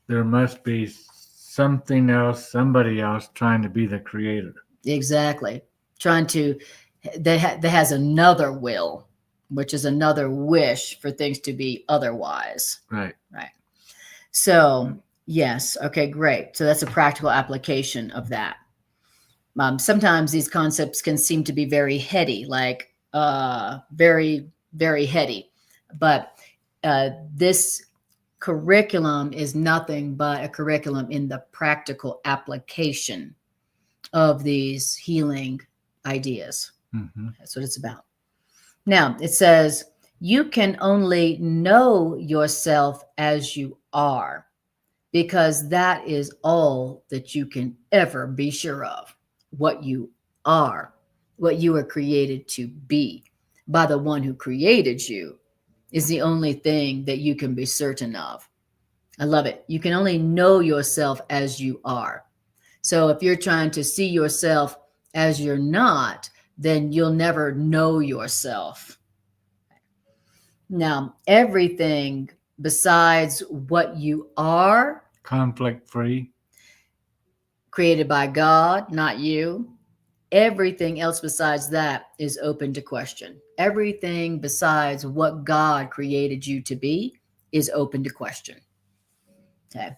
there must be something else, somebody else trying to be the creator. Exactly. That has another will, which is another wish for things to be otherwise. Right. So, yes. Okay, great. So that's a practical application of that. Sometimes these concepts can seem to be very heady, like very, very heady. But this curriculum is nothing but a curriculum in the practical application of these healing ideas. Mm-hmm. That's what it's about. Now, it says, you can only know yourself as you are, because that is all that you can ever be sure of. What you are, what you are created to be by the one who created you, is the only thing that you can be certain of. I love it. You can only know yourself as you are. So if you're trying to see yourself as you're not, then you'll never know yourself. Now, everything besides what you are, Conflict free. created by God, not you. Everything else besides that is open to question. Everything besides what God created you to be is open to question. Okay.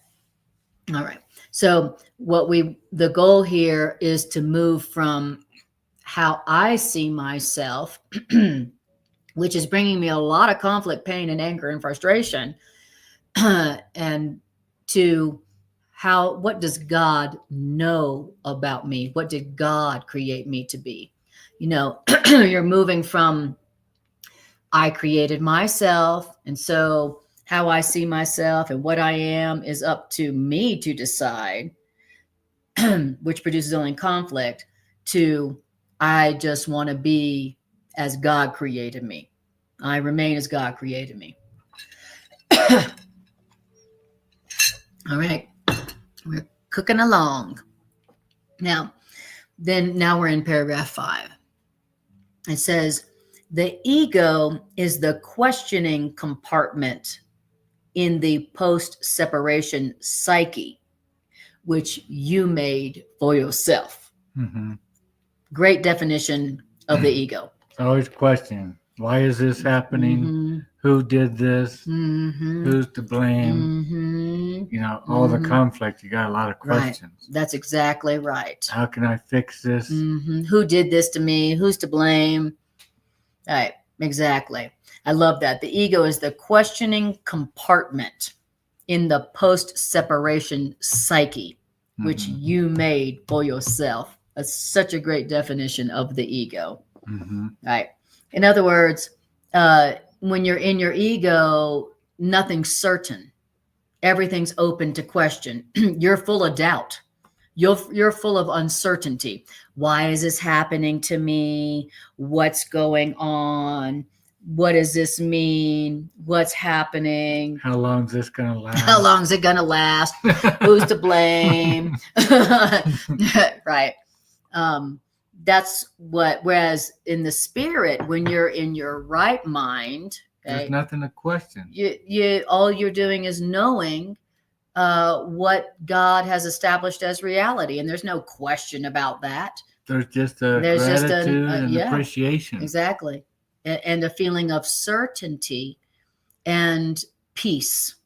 All right. So the goal here is to move from how I see myself, which is bringing me a lot of conflict, pain, and anger and frustration, and to what does God know about me? What did God create me to be? You're moving from I created myself, and so how I see myself and what I am is up to me to decide, which produces only conflict, to I just want to be as God created me. I remain as God created me. All right. We're cooking along. Now we're in paragraph 5. It says, the ego is the questioning compartment in the post-separation psyche, which you made for yourself. Mm-hmm. Great definition of the ego. Always questioning. Why is this happening? Mm-hmm. Who did this? Mm-hmm. Who's to blame? Mm-hmm. All the conflict. You got a lot of questions. Right. That's exactly right. How can I fix this? Mm-hmm. Who did this to me? Who's to blame? All right. Exactly. I love that. The ego is the questioning compartment in the post-separation psyche, which you made for yourself. That's such a great definition of the ego. Mm-hmm. Right. In other words, when you're in your ego, nothing's certain. Everything's open to question. You're full of doubt. You're full of uncertainty. Why is this happening to me? What's going on? What does this mean? What's happening? How long is this going to last? How long is it going to last? Who's to blame? Right. That's whereas in the spirit, when you're in your right mind, okay, there's nothing to question. All you're doing is knowing what God has established as reality, and there's no question about that. There's just gratitude and appreciation. Exactly, and a feeling of certainty and peace.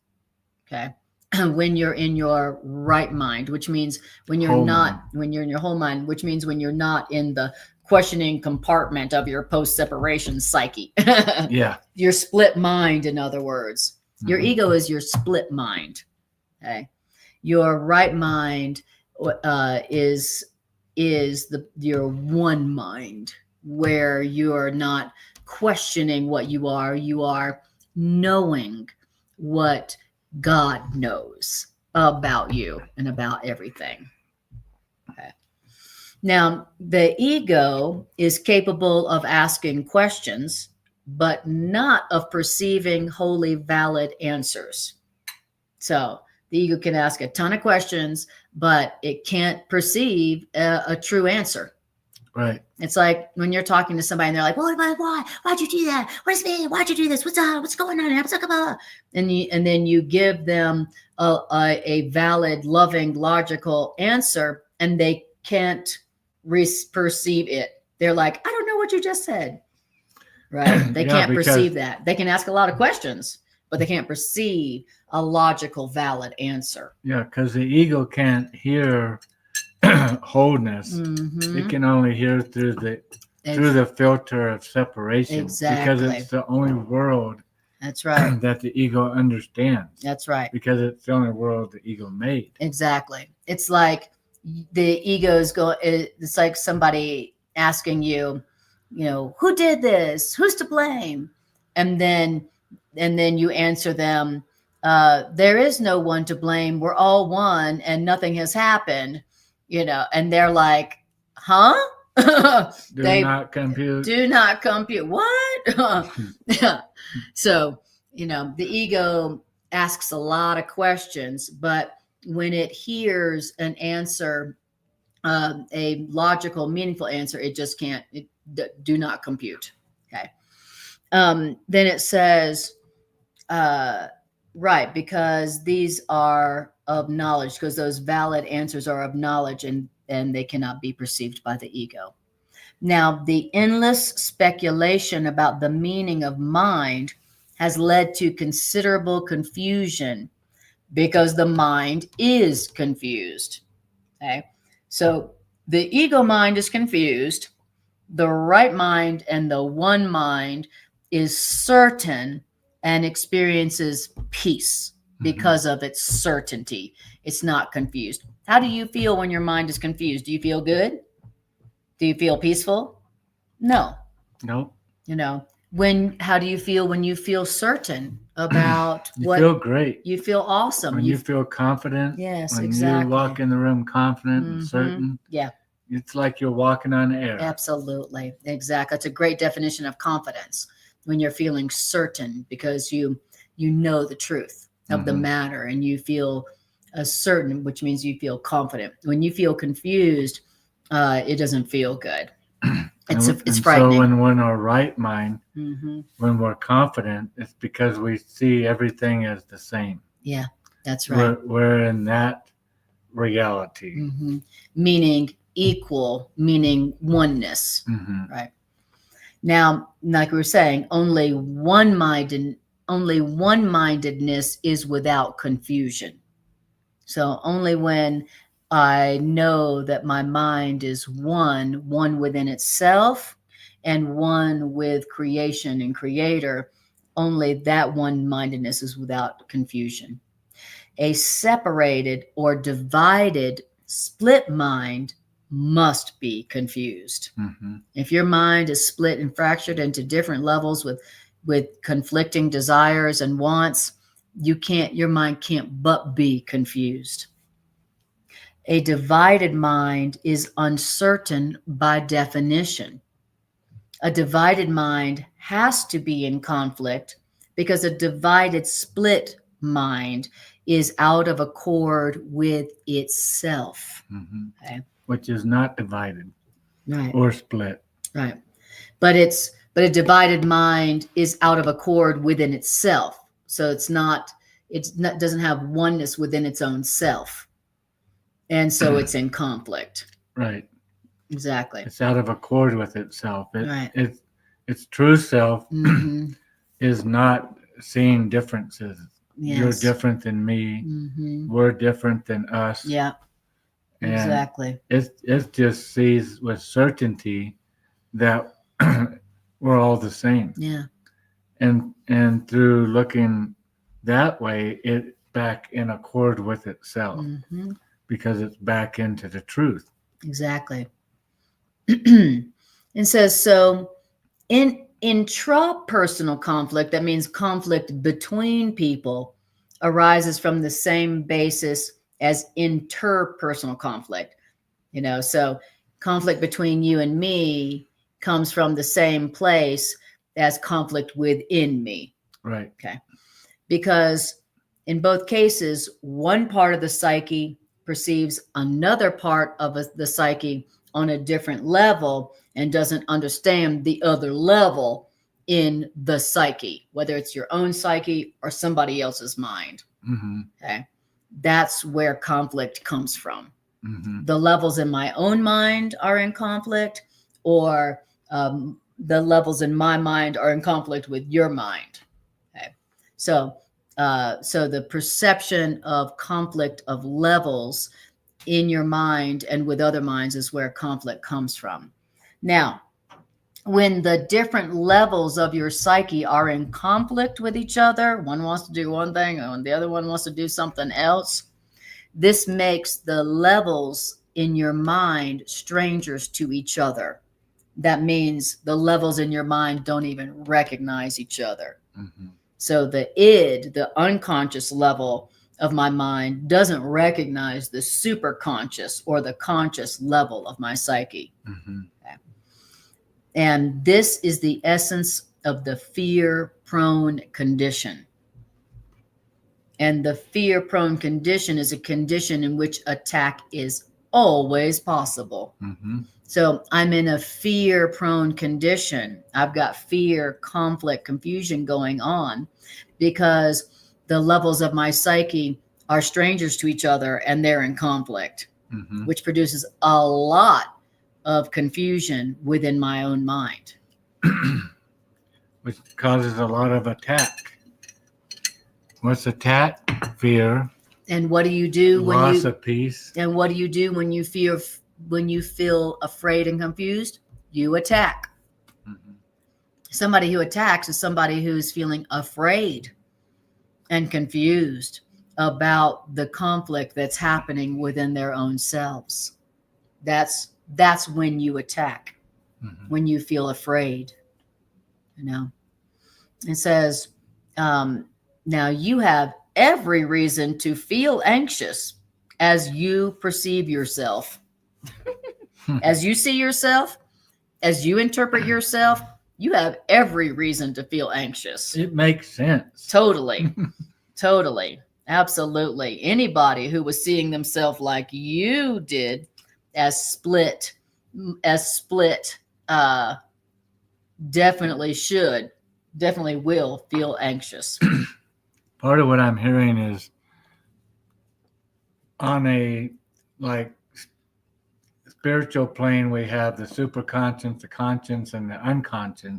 Okay. When you're in your right mind, which means when you're when you're in your whole mind, which means when you're not in the questioning compartment of your post-separation psyche. Yeah. Your split mind, in other words. Your ego is your split mind. Okay. Your right mind is your one mind, where you're not questioning what you are knowing what God knows about you and about everything. Okay. Now, the ego is capable of asking questions, but not of perceiving wholly valid answers. So the ego can ask a ton of questions, but it can't perceive a true answer. Right. It's like when you're talking to somebody and they're like, why? Why'd you do that? What does it mean? Why'd you do this? What's going on? And then you give them a valid, loving, logical answer, and they can't perceive it. They're like, I don't know what you just said. Right? They can't perceive that. They can ask a lot of questions, but they can't perceive a logical, valid answer. Yeah, because the ego can't hear wholeness, Mm-hmm. it can only hear through the filter of separation, because Exactly. it's the only world That's right. that the ego understands, That's right. because it's the only world the ego made. Exactly. It's like the ego's it's like somebody asking you, who did this? Who's to blame? And then you answer them, there is no one to blame. We're all one and nothing has happened, and they're like, huh? They not compute. do not compute. What? So, the ego asks a lot of questions, but when it hears an answer, a logical, meaningful answer, it just can't. Do not compute. Okay. Then it says, right, because these are of knowledge, because those valid answers are of knowledge, and they cannot be perceived by the ego. Now, the endless speculation about the meaning of mind has led to considerable confusion, because the mind is confused. Okay. So the ego mind is confused. The right mind and the one mind is certain and experiences peace because of its certainty. It's not confused. How do you feel when your mind is confused? Do you feel good? Do you feel peaceful? No. Nope. How do you feel when you feel certain about you feel great. You feel awesome. When you feel confident. Yes, when exactly. you walk in the room confident and certain. Yeah. It's like you're walking on air. Absolutely. Exactly. That's a great definition of confidence, when you're feeling certain, because you know the truth of the matter, and you feel certain, which means you feel confident. When you feel confused, it doesn't feel good. It's frightening. So when we're in our right mind, when we're confident, it's because we see everything as the same. Yeah, that's right. We're in that reality. Meaning equal, meaning oneness. Right. Now, like we were saying, only one-mindedness is without confusion. So only when I know that my mind is one within itself and one with creation and creator, only that one-mindedness is without confusion. A separated or divided split mind must be confused. If your mind is split and fractured into different levels with conflicting desires and wants, your mind can't but be confused. A divided mind is uncertain by definition. A divided mind has to be in conflict, because a divided split mind is out of accord with itself. Okay. Which is not divided, right, or split. Right. But a divided mind is out of accord within itself. So it doesn't have oneness within its own self. And so it's in conflict. Right. Exactly. It's out of accord with itself. Right. Its true self is not seeing differences. Yes. You're different than me. We're different than us. Yeah. And exactly. It just sees with certainty that we're all the same. Yeah. And through looking that way, it's back in accord with itself, because it's back into the truth. Exactly. It says, so in intrapersonal conflict, that means conflict between people, arises from the same basis as interpersonal conflict. So conflict between you and me comes from the same place as conflict within me. Right. Okay. Because in both cases, one part of the psyche perceives another part of the psyche on a different level and doesn't understand the other level in the psyche, whether it's your own psyche or somebody else's mind. Okay. That's where conflict comes from. The levels in my own mind are in conflict, or the levels in my mind are in conflict with your mind. Okay. So the perception of conflict of levels in your mind and with other minds is where conflict comes from. Now, when the different levels of your psyche are in conflict with each other, one wants to do one thing and the other one wants to do something else, this makes the levels in your mind strangers to each other. That means the levels in your mind don't even recognize each other. Mm-hmm. So the id, the unconscious level of my mind, doesn't recognize the superconscious or the conscious level of my psyche. Mm-hmm. Okay. And this is the essence of the fear-prone condition. And the fear-prone condition is a condition in which attack is always possible. Mm-hmm. So I'm in a fear-prone condition. I've got fear, conflict, confusion going on because the levels of my psyche are strangers to each other and they're in conflict, Mm-hmm. which produces a lot of confusion within my own mind. Which causes a lot of attack. What's attack? Fear. And what do you do when Loss you of peace. and what do you do when you feel afraid and confused? You attack. Mm-hmm. Somebody who attacks is somebody who's feeling afraid and confused about the conflict that's happening within their own selves. That's when you attack, Mm-hmm. when you feel afraid. You know, it says, now you have every reason to feel anxious as you perceive yourself. As you see yourself, as you interpret yourself, you have every reason to feel anxious. It makes sense. Totally. Totally. Absolutely. Anybody who was seeing themselves like you did as split, definitely will feel anxious. Part of what I'm hearing is on a like spiritual plane, we have the superconscious, the conscious, and the unconscious.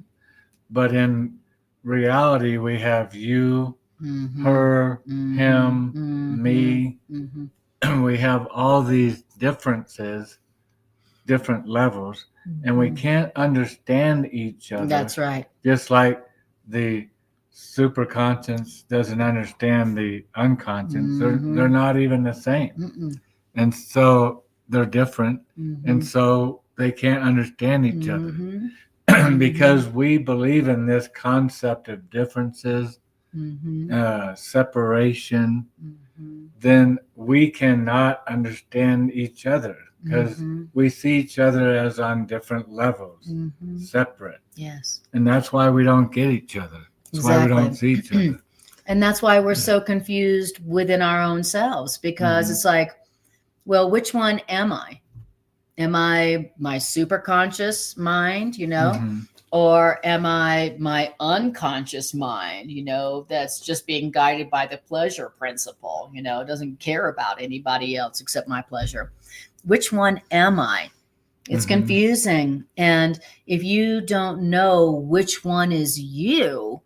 But in reality, we have you, Mm-hmm. her, Mm-hmm. him, Mm-hmm. me. Mm-hmm. We have all these differences, different levels, and we can't understand each other. That's right. Just like the superconscious doesn't understand the unconscious. Mm-hmm. They're not even the same. Mm-mm. And so they're different. Mm-hmm. And so they can't understand each Mm-hmm. other. Because we believe in this concept of differences, Mm-hmm. separation, Mm-hmm. then we cannot understand each other because Mm-hmm. we see each other as on different levels, Mm-hmm. separate. Yes. And that's why we don't get each other. That's why we don't see each other. And that's why we're so confused within our own selves, because Mhm. it's like, well, which one am I? Am I my superconscious mind, Mhm. or am I my unconscious mind, that's just being guided by the pleasure principle, doesn't care about anybody else except my pleasure. Which one am I? It's Mhm. confusing. And if you don't know which one is you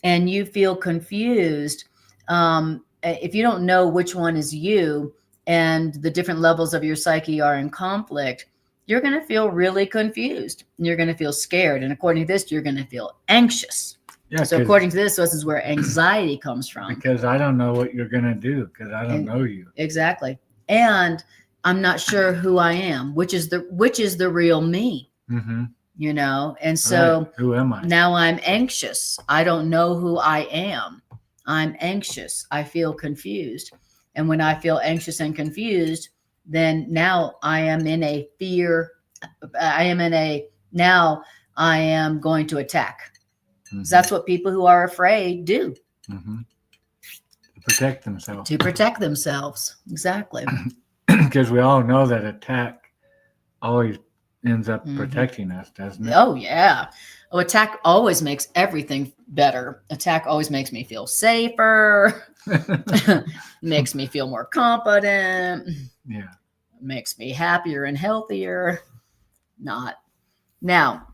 and you feel confused, if you don't know which one is you and the different levels of your psyche are in conflict, you're going to feel really confused. You're going to feel scared. And according to this, you're going to feel anxious. Yeah, So according to this is where anxiety comes from. because I don't know what you're going to do because I don't know you. Exactly. And I'm not sure who I am, which is the real me, Mm-hmm. And so Right. Who am I? now I'm anxious. I don't know who I am. I'm anxious. I feel confused. And when I feel anxious and confused, then now I am in a fear. Now I am going to attack. Mm-hmm. So that's what people who are afraid do. Mm-hmm. To protect themselves. To protect themselves. Exactly. Because we all know that attack always ends up Mhm. protecting us, doesn't it? Oh, yeah. Oh, attack always makes everything better. Attack always makes me feel safer, makes me feel more competent, Yeah. makes me happier and healthier. Not. Now,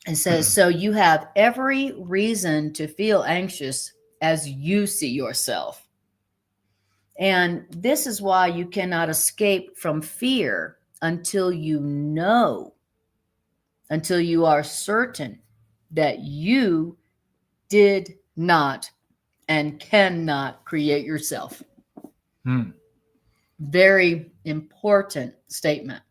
it says, so you have every reason to feel anxious as you see yourself. And this is why you cannot escape from fear until until you are certain that you did not and cannot create yourself. Very important statement.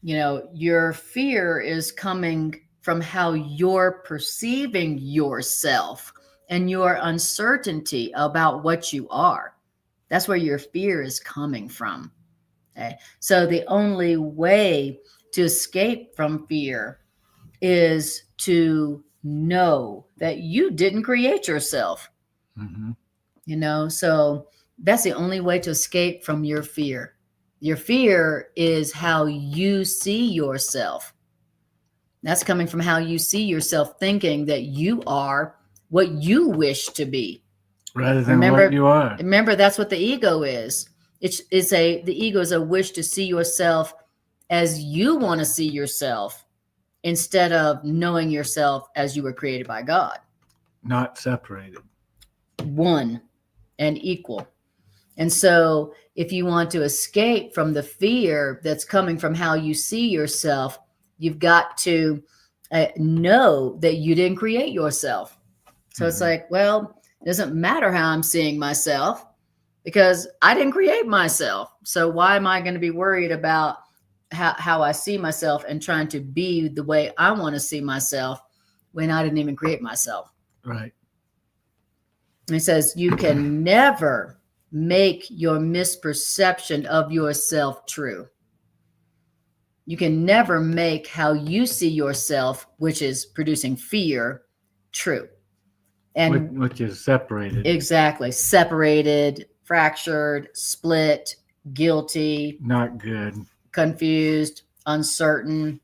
Your fear is coming from how you're perceiving yourself and your uncertainty about what you are. That's where your fear is coming from. Okay. So the only way to escape from fear is to know that you didn't create yourself. So that's the only way to escape from your fear. Your fear is how you see yourself. That's coming from how you see yourself, thinking that you are what you wish to be. Rather than what you are. Remember, that's what the ego is. The ego is a wish to see yourself as you want to see yourself, instead of knowing yourself as you were created by God. Not separated. One and equal. And so if you want to escape from the fear that's coming from how you see yourself, you've got to know that you didn't create yourself. So it's like, well, it doesn't matter how I'm seeing myself because I didn't create myself. So why am I going to be worried about how I see myself and trying to be the way I want to see myself when I didn't even create myself? Right. And it says you can never make your misperception of yourself true. You can never make how you see yourself, which is producing fear, true. And which is separated. Exactly. Separated, fractured, split, guilty. Not good. Confused, uncertain.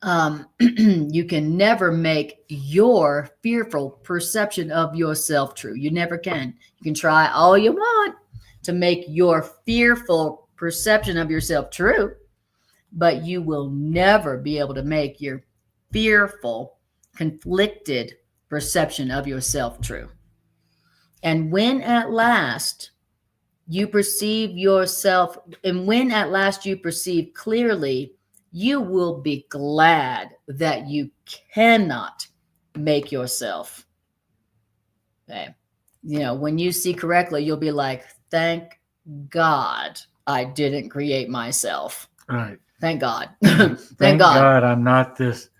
You can never make your fearful perception of yourself true. You never can. You can try all you want to make your fearful perception of yourself true, but you will never be able to make your fearful, conflicted perception of yourself true. And when at last you perceive yourself, and when at last you perceive clearly, you will be glad that you cannot make yourself. Okay. When you see correctly, you'll be like, thank God I didn't create myself. Right. Thank God. Thank God I'm not this,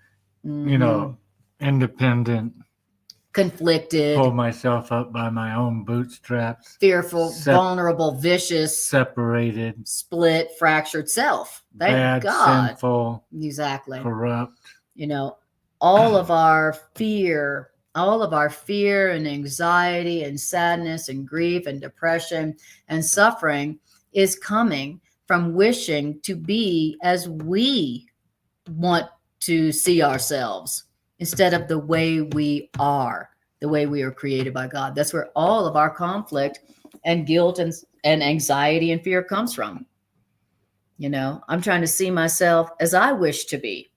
independent, conflicted, pull myself up by my own bootstraps, fearful, vulnerable, vicious, separated, split, fractured self. Thank bad, God. sinful, exactly, corrupt. All of our fear and anxiety and sadness and grief and depression and suffering is coming from wishing to be as we want to see ourselves instead of the way we are, the way we are created by God. That's where all of our conflict and guilt and anxiety and fear comes from. I'm trying to see myself as I wish to be.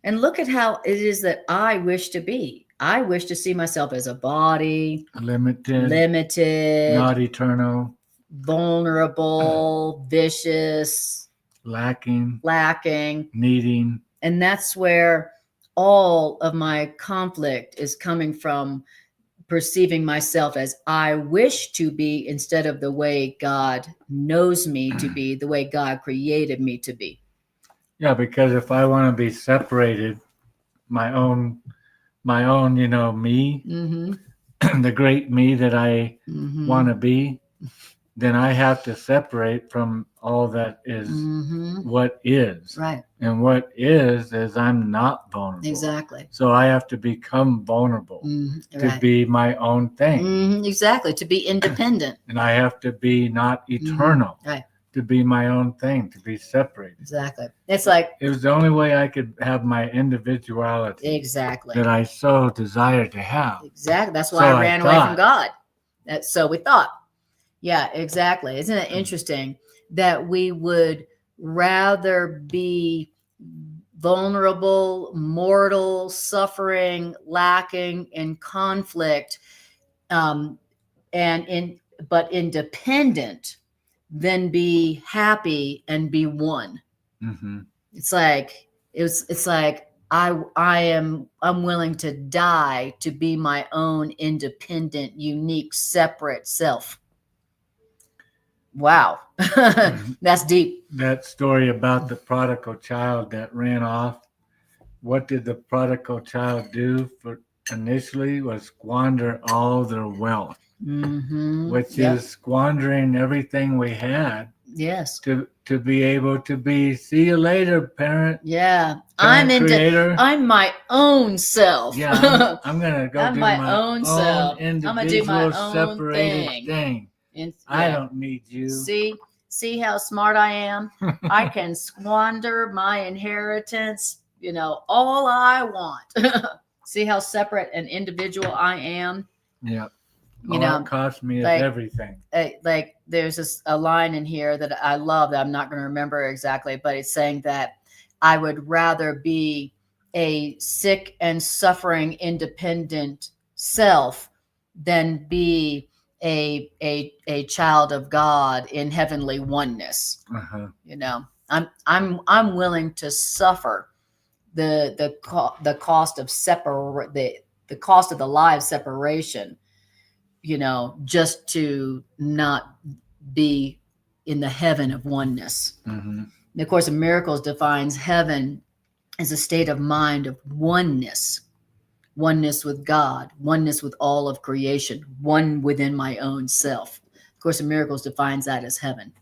And look at how it is that I wish to be. I wish to see myself as a body, limited, not eternal, vulnerable, vicious, lacking, needing. And that's where all of my conflict is coming from, perceiving myself as I wish to be instead of the way God knows me to be, the way God created me to be. Yeah, because if I want to be separated, my own, me, the great me that I want to be, then I have to separate from all that is what is. Right. And what is I'm not vulnerable. Exactly. So I have to become vulnerable to be my own thing. Exactly. To be independent. And I have to be not eternal. Right. To be my own thing, to be separated. Exactly. It's like it was the only way I could have my individuality. Exactly. That I so desired to have. Exactly. That's why I ran away from God. So we thought. Yeah, exactly. Isn't it interesting that we would rather be vulnerable, mortal, suffering, lacking in conflict, and but independent, then be happy and be one. Mm-hmm. It's like I'm willing to die to be my own independent, unique, separate self. Wow. That's deep. That story about the prodigal child that ran off. What did the prodigal child do? For initially was squander all their wealth, which is squandering everything we had. Yes. To be able to be, see you later, parent. Yeah. Creator. I'm my own self. Yeah. I'm gonna go do my own self. individual, I'm gonna do my own separated thing. I don't need you. See how smart I am? I can squander my inheritance, all I want. See how separate and individual I am? Yeah. It cost me is everything. Like there's a line in here that I love that I'm not going to remember exactly, but it's saying that I would rather be a sick and suffering independent self than be a child of God in heavenly oneness. I'm willing to suffer the cost of the cost of the live separation, just to not be in the heaven of oneness. The Course in Miracles defines heaven as a state of mind of oneness with God, oneness with all of creation, one within my own self. The Course in Miracles defines that as heaven.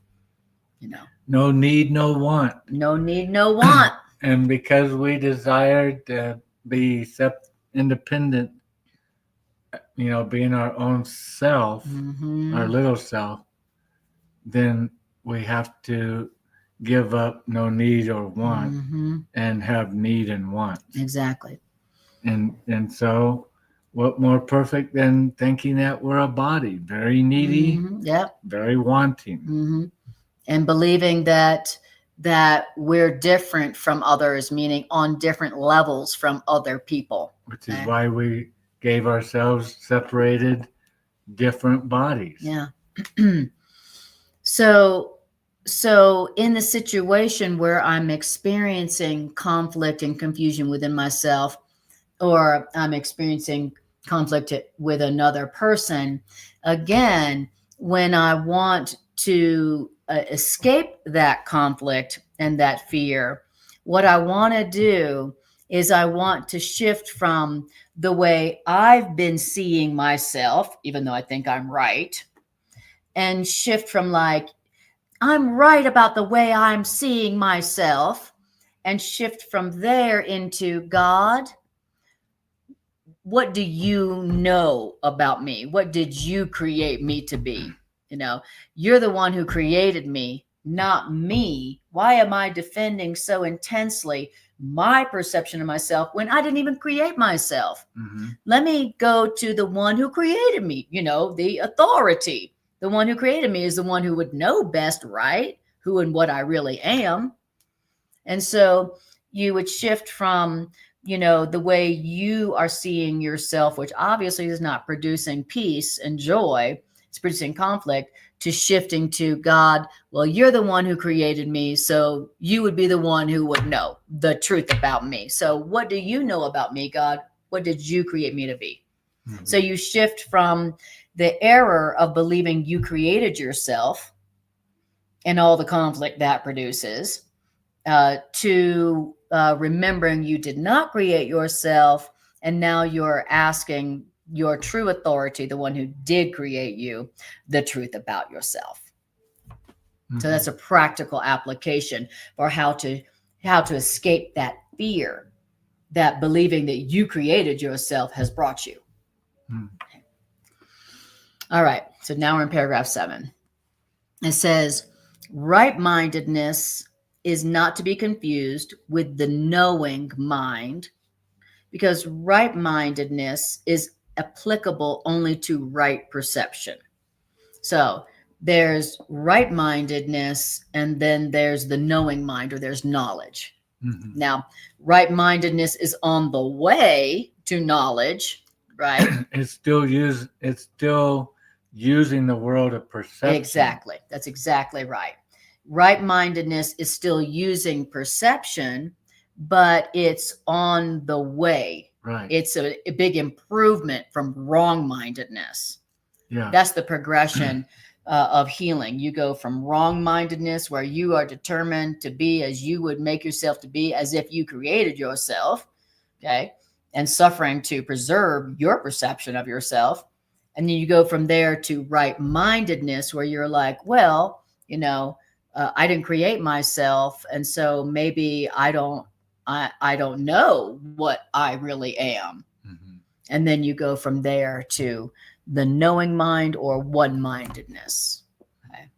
No need, no want. No need, no want. And because we desire to be independent, being our own self, our little self, then we have to give up no need or want and have need and want. Exactly. And so what more perfect than thinking that we're a body, very needy, very wanting. And believing that we're different from others, meaning on different levels from other people. Which is why we gave ourselves separated different bodies. Yeah. So in the situation where I'm experiencing conflict and confusion within myself, or I'm experiencing conflict with another person, again, when I want to escape that conflict and that fear, what I want to do is I want to shift from the way I've been seeing myself, even though I think I'm right, and shift from like, I'm right about the way I'm seeing myself, and shift from there into God. What do you know about me? What did you create me to be? You're the one who created me, not me. Why am I defending so intensely my perception of myself when I didn't even create myself? Let me go to the one who created me, the authority. The one who created me is the one who would know best, right? Who and what I really am. And so you would shift from, the way you are seeing yourself, which obviously is not producing peace and joy, it's producing conflict, to shifting to God. Well, you're the one who created me, so you would be the one who would know the truth about me. So what do you know about me, God? What did you create me to be? So you shift from the error of believing you created yourself and all the conflict that produces, to remembering you did not create yourself, and now you're asking your true authority, the one who did create you, the truth about yourself. So that's a practical application for how to escape that fear that believing that you created yourself has brought you. All right, so now we're in paragraph 7. It says, right-mindedness is not to be confused with the knowing mind, because right-mindedness is applicable only to right perception. So there's right-mindedness, and then there's the knowing mind, or there's knowledge. Now, right-mindedness is on the way to knowledge, right? It's still using the world of perception. Exactly. That's exactly right. Right-mindedness is still using perception, but it's on the way. Right. It's a big improvement from wrong-mindedness. Yeah. That's the progression of healing. You go from wrong-mindedness, where you are determined to be as you would make yourself to be, as if you created yourself, okay, and suffering to preserve your perception of yourself. And then you go from there to right-mindedness, where you're like, well, I didn't create myself, and so maybe I don't know what I really am. Mm-hmm. And then you go from there to the knowing mind, or one-mindedness. Okay.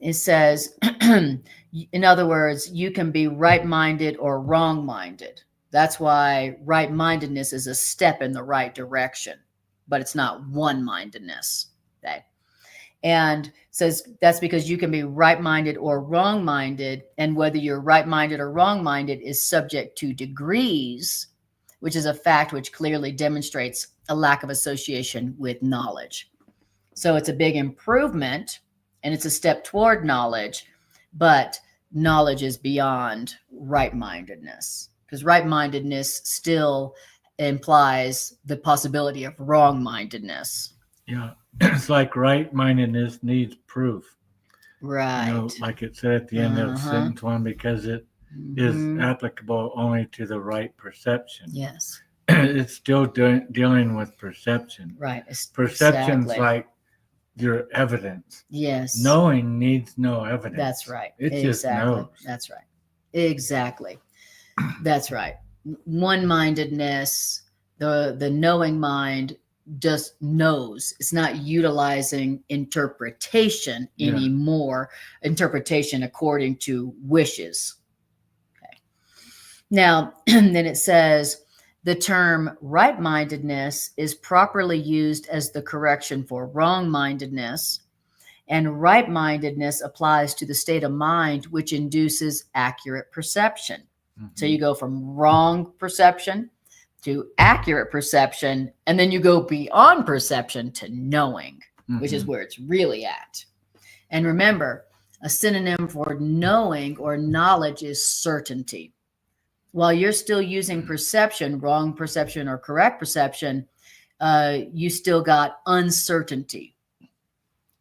It says, in other words, you can be right-minded or wrong-minded. That's why right-mindedness is a step in the right direction, but it's not one-mindedness. Okay. And says that's because you can be right-minded or wrong-minded, and whether you're right-minded or wrong-minded is subject to degrees, which is a fact which clearly demonstrates a lack of association with knowledge. So it's a big improvement, and it's a step toward knowledge, but knowledge is beyond right-mindedness, because right-mindedness still implies the possibility of wrong-mindedness. Yeah. It's like right-mindedness needs proof. Right. Like it said at the end of sentence 1, because it is applicable only to the right perception. Yes. It's still dealing with perception. Right. Perception's Exactly. like your evidence. Yes. Knowing needs no evidence. That's right. It just knows. That's right. Exactly. That's right. One-mindedness, the knowing mind just knows. It's not utilizing interpretation anymore. Interpretation according to wishes. Okay. Now, then it says, the term right-mindedness is properly used as the correction for wrong-mindedness, and right-mindedness applies to the state of mind which induces accurate perception. Mm-hmm. So you go from wrong perception to accurate perception, and then you go beyond perception to knowing, which is where it's really at. And remember, a synonym for knowing or knowledge is certainty. While you're still using perception, wrong perception or correct perception, you still got uncertainty.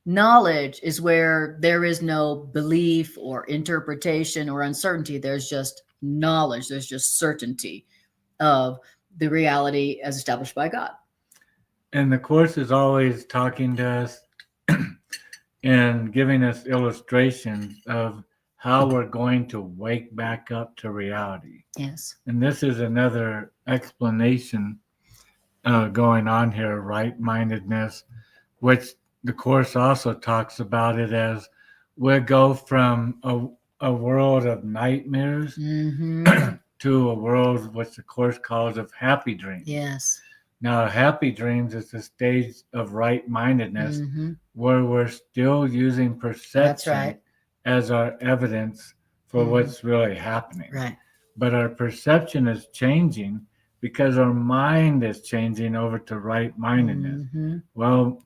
Knowledge is where there is no belief or interpretation or uncertainty. There's just knowledge. There's just certainty of the reality as established by God. And the Course is always talking to us and giving us illustrations of how we're going to wake back up to reality. Yes. And this is another explanation going on here, right-mindedness, which the Course also talks about it as we go from a world of nightmares to a world which the Course calls of happy dreams. Yes. Now, happy dreams is the stage of right-mindedness where we're still using perception as our evidence for what's really happening. Right. But our perception is changing because our mind is changing over to right-mindedness. Well,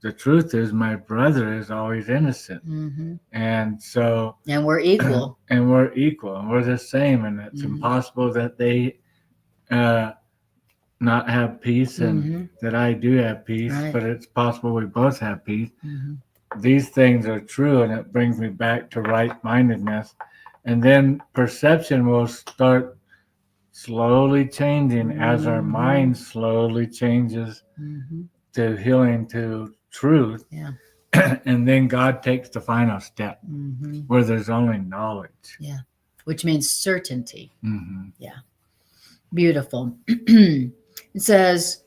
the truth is my brother is always innocent. And so... And we're equal. And we're equal. And we're the same. And it's impossible that they not have peace and that I do have peace. Right. But it's possible we both have peace. These things are true, and it brings me back to right-mindedness. And then perception will start slowly changing as our mind slowly changes to healing, to truth. Yeah. And then God takes the final step where there's only knowledge. Yeah. Which means certainty. Yeah. Beautiful. It says,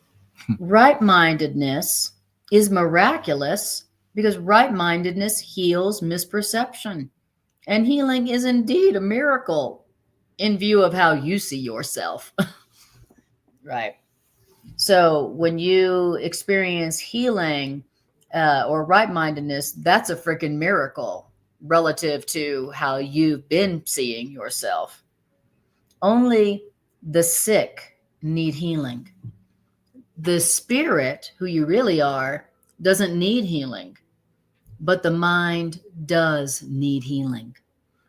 right-mindedness is miraculous because right-mindedness heals misperception. And healing is indeed a miracle in view of how you see yourself. Right. So when you experience healing or right-mindedness, that's a freaking miracle relative to how you've been seeing yourself. Only the sick need healing. the spirit, who you really are, doesn't need healing, but the mind does need healing.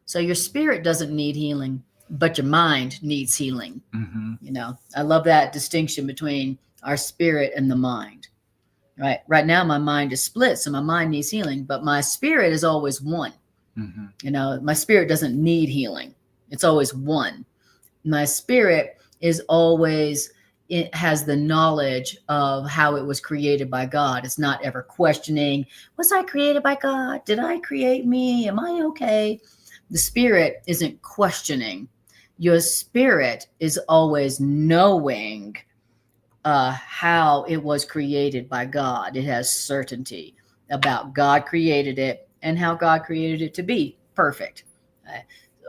So your spirit doesn't need healing, but your mind needs healing. I love that distinction between our spirit and the mind. Right now my mind is split, so my mind needs healing, but my spirit is always one. My spirit doesn't need healing. It's always one. My spirit is always, it has the knowledge of how it was created by God. It's not ever questioning, was I created by God? Did I create me? Am I okay? The spirit isn't questioning. Your spirit is always knowing how it was created by God. It has certainty about God created it and how God created it to be perfect.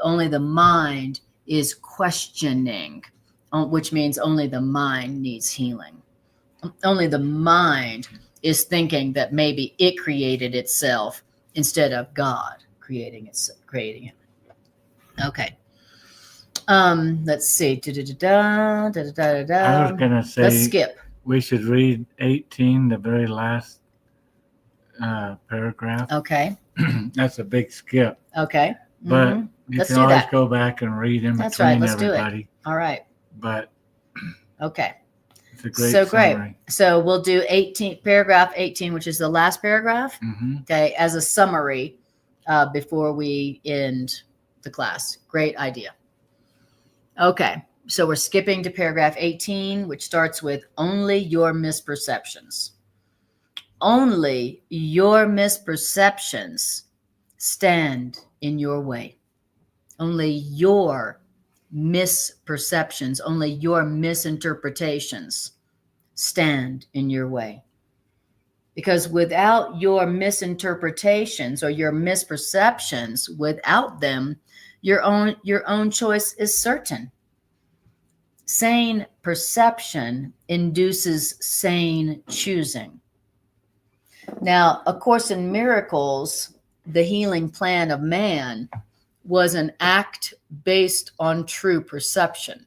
Only the mind is questioning, which means only the mind needs healing. Only the mind is thinking that maybe it created itself instead of God creating it. Okay. Let's see. I was gonna say, let's skip. We should read 18, the very last paragraph. Okay. That's a big skip. Okay. But you Let's can do always that. go back and read in That's between right. Let's everybody. do it. All right. But okay. It's a great so summary. Great. So we'll do paragraph 18, which is the last paragraph. Okay, as a summary before we end the class. Great idea. Okay, so we're skipping to paragraph 18, which starts with only your misperceptions. Only your misperceptions stand in your way. Only your misperceptions, only your misinterpretations stand in your way. Because without your misinterpretations or your misperceptions, without them, your own choice is certain. Sane perception induces sane choosing. Now, A Course in Miracles, the healing plan of man, was an act based on true perception.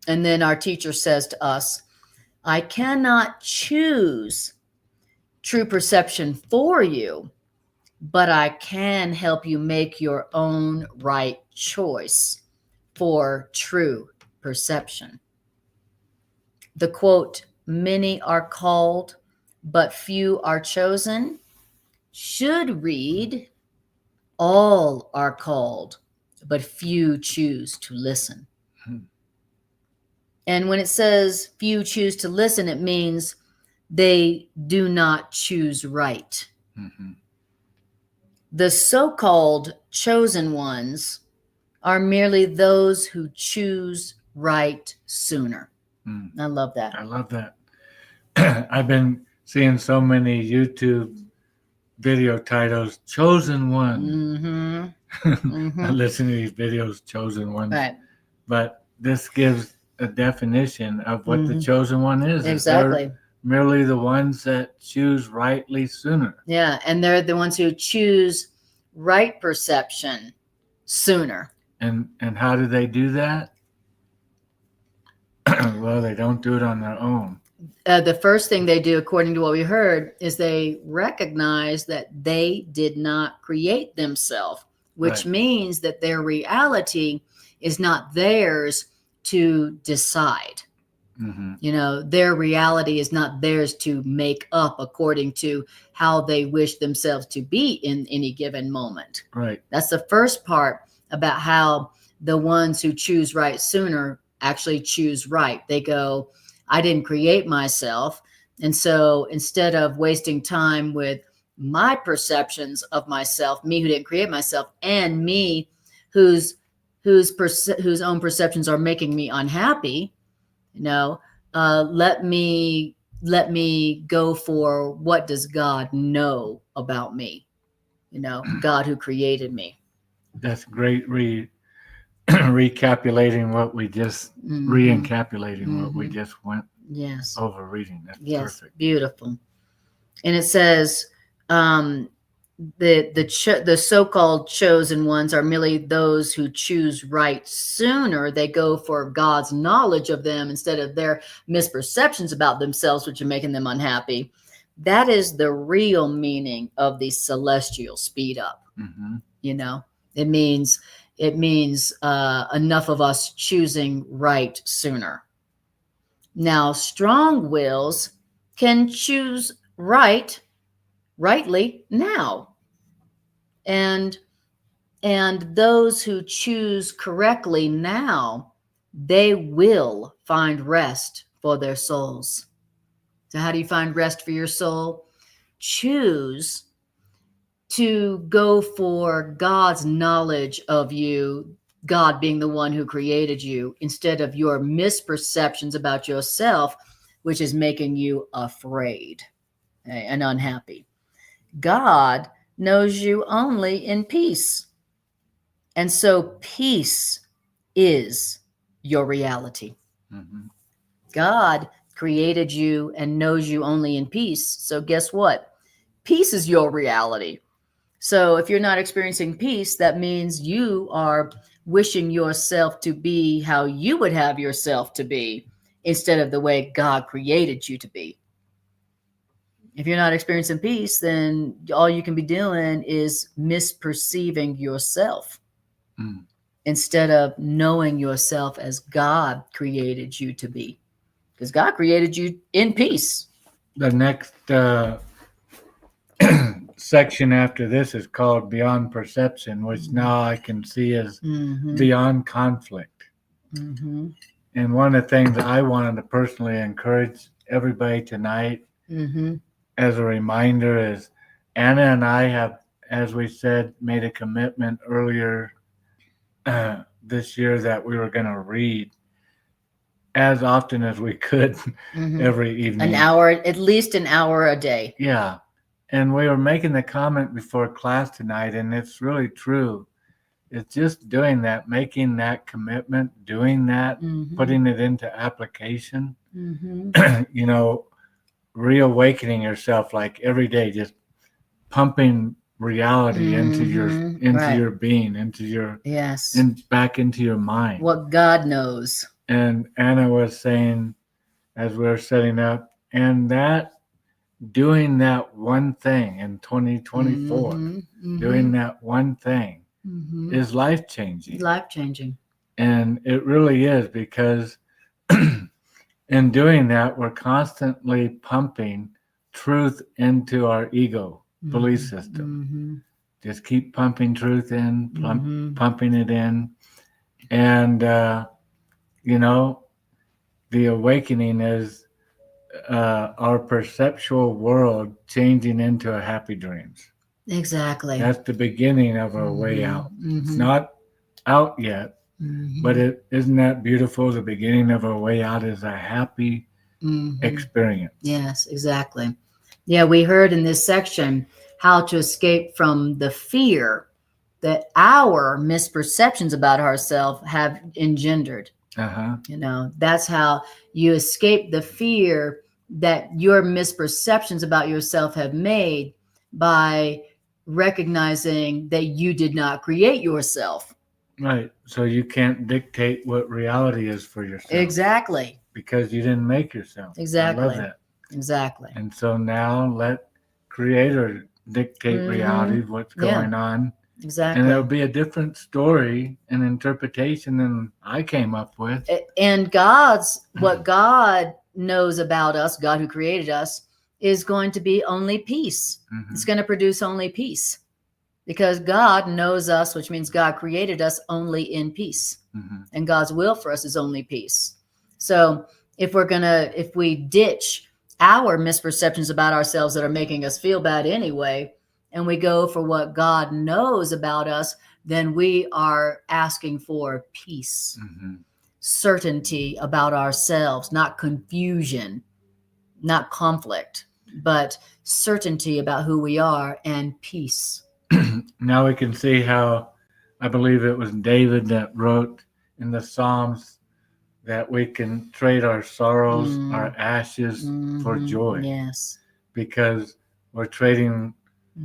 And then our teacher says to us, I cannot choose true perception for you, but I can help you make your own right choice for true perception. The quote, many are called, but few are chosen, should read, all are called, but few choose to listen. And when it says few choose to listen, it means they do not choose right. The so-called chosen ones are merely those who choose right sooner. I love that. I love that. I've been seeing so many YouTube video titles, Chosen One. I listen to these videos, Chosen Ones. Right. But this gives a definition of what the chosen one is. Exactly. They're merely the ones that choose rightly sooner. Yeah, and they're the ones who choose right perception sooner. And how do they do that? Well, they don't do it on their own. The first thing they do, according to what we heard, is they recognize that they did not create themselves, which means that their reality is not theirs to decide. Their reality is not theirs to make up according to how they wish themselves to be in any given moment. Right. That's the first part about how the ones who choose right sooner actually choose right. They go, I didn't create myself. And so instead of wasting time with my perceptions of myself, me who didn't create myself, and me whose own perceptions are making me unhappy, let me go for what does God know about me? God who created me. That's great. Recapitulating what we just re-encapsulating what we just went over reading. That's perfect. Beautiful. And it says, the so-called chosen ones are merely those who choose right sooner. They go for God's knowledge of them instead of their misperceptions about themselves, which are making them unhappy. That is the real meaning of the celestial speed up. You know, it means enough of us choosing right sooner. Now, strong wills can choose rightly now. And those who choose correctly now, they will find rest for their souls. So how do you find rest for your soul? Choose to go for God's knowledge of you, God being the one who created you, instead of your misperceptions about yourself, which is making you afraid and unhappy. God knows you only in peace. And so peace is your reality. God created you and knows you only in peace. So guess what? Peace is your reality. So if you're not experiencing peace, that means you are wishing yourself to be how you would have yourself to be instead of the way God created you to be. If you're not experiencing peace, then all you can be doing is misperceiving yourself instead of knowing yourself as God created you to be. Because God created you in peace. The next section after this is called Beyond Perception, which now I can see as beyond conflict. And one of the things that I wanted to personally encourage everybody tonight as a reminder is Anna and I have, as we said, made a commitment earlier this year that we were going to read as often as we could every evening. An hour, at least an hour a day. Yeah. And we were making the comment before class tonight, and it's really true. It's just doing that, making that commitment, doing that, putting it into application, you know, reawakening yourself like every day, just pumping reality into your being, into your back into your mind. What God knows. And Anna was saying, as we were setting up, and that doing that one thing in 2024, doing that one thing is life-changing. Life-changing. And it really is, because in doing that, we're constantly pumping truth into our ego belief system. Just keep pumping truth in, pumping it in. And, you know, the awakening is our perceptual world changing into a happy dreams. Exactly. That's the beginning of our way out. It's not out yet, but isn't that beautiful? The beginning of our way out is a happy experience. Yes, exactly. Yeah, we heard in this section how to escape from the fear that our misperceptions about ourselves have engendered. You know, that's how you escape the fear that your misperceptions about yourself have made, by recognizing that you did not create yourself. Right. So you can't dictate what reality is for yourself. Exactly. Because you didn't make yourself. Exactly. I love that. Exactly. And so now let Creator dictate reality, what's going on. Exactly. And it'll be a different story and interpretation than I came up with. And what God knows about us, God who created us, is going to be only peace. It's going to produce only peace, because God knows us, which means God created us only in peace. And God's will for us is only peace. So if we ditch our misperceptions about ourselves that are making us feel bad anyway, and we go for what God knows about us, then we are asking for peace, certainty about ourselves, not confusion, not conflict, but certainty about who we are and peace. Now we can see how, I believe it was David that wrote in the Psalms, that we can trade our sorrows, our ashes for joy. Yes. Because we're trading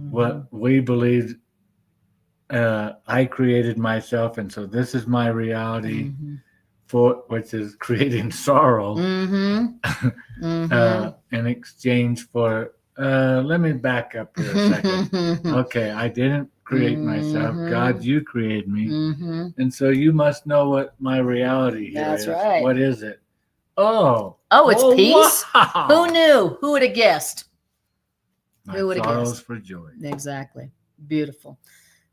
what we believed I created myself, and so this is my reality, for which is creating sorrow in exchange for. Let me back up here a second. Okay, I didn't create myself. God, you created me, and so you must know what my reality here That's is. right. What is it? Oh, it's peace. Wow. Who knew? Who would have guessed? My Who would have sorrows guessed? for joy. Exactly. Beautiful.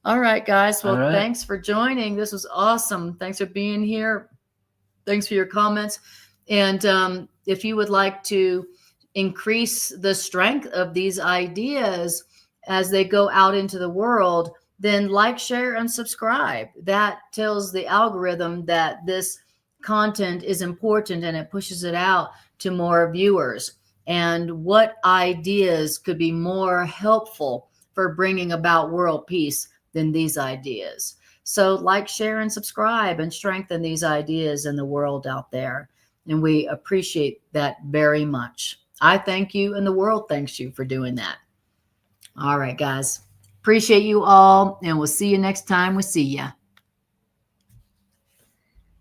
All right, guys. Well, All right. thanks for joining. This was awesome. Thanks for being here. Thanks for your comments. And if you would like to increase the strength of these ideas as they go out into the world, then like, share, and subscribe. That tells the algorithm that this content is important and it pushes it out to more viewers. And what ideas could be more helpful for bringing about world peace than these ideas? So like, share, and subscribe and strengthen these ideas in the world out there. And we appreciate that very much. I thank you, and the world thanks you for doing that. All right, guys. Appreciate you all, and we'll see you next time we see ya.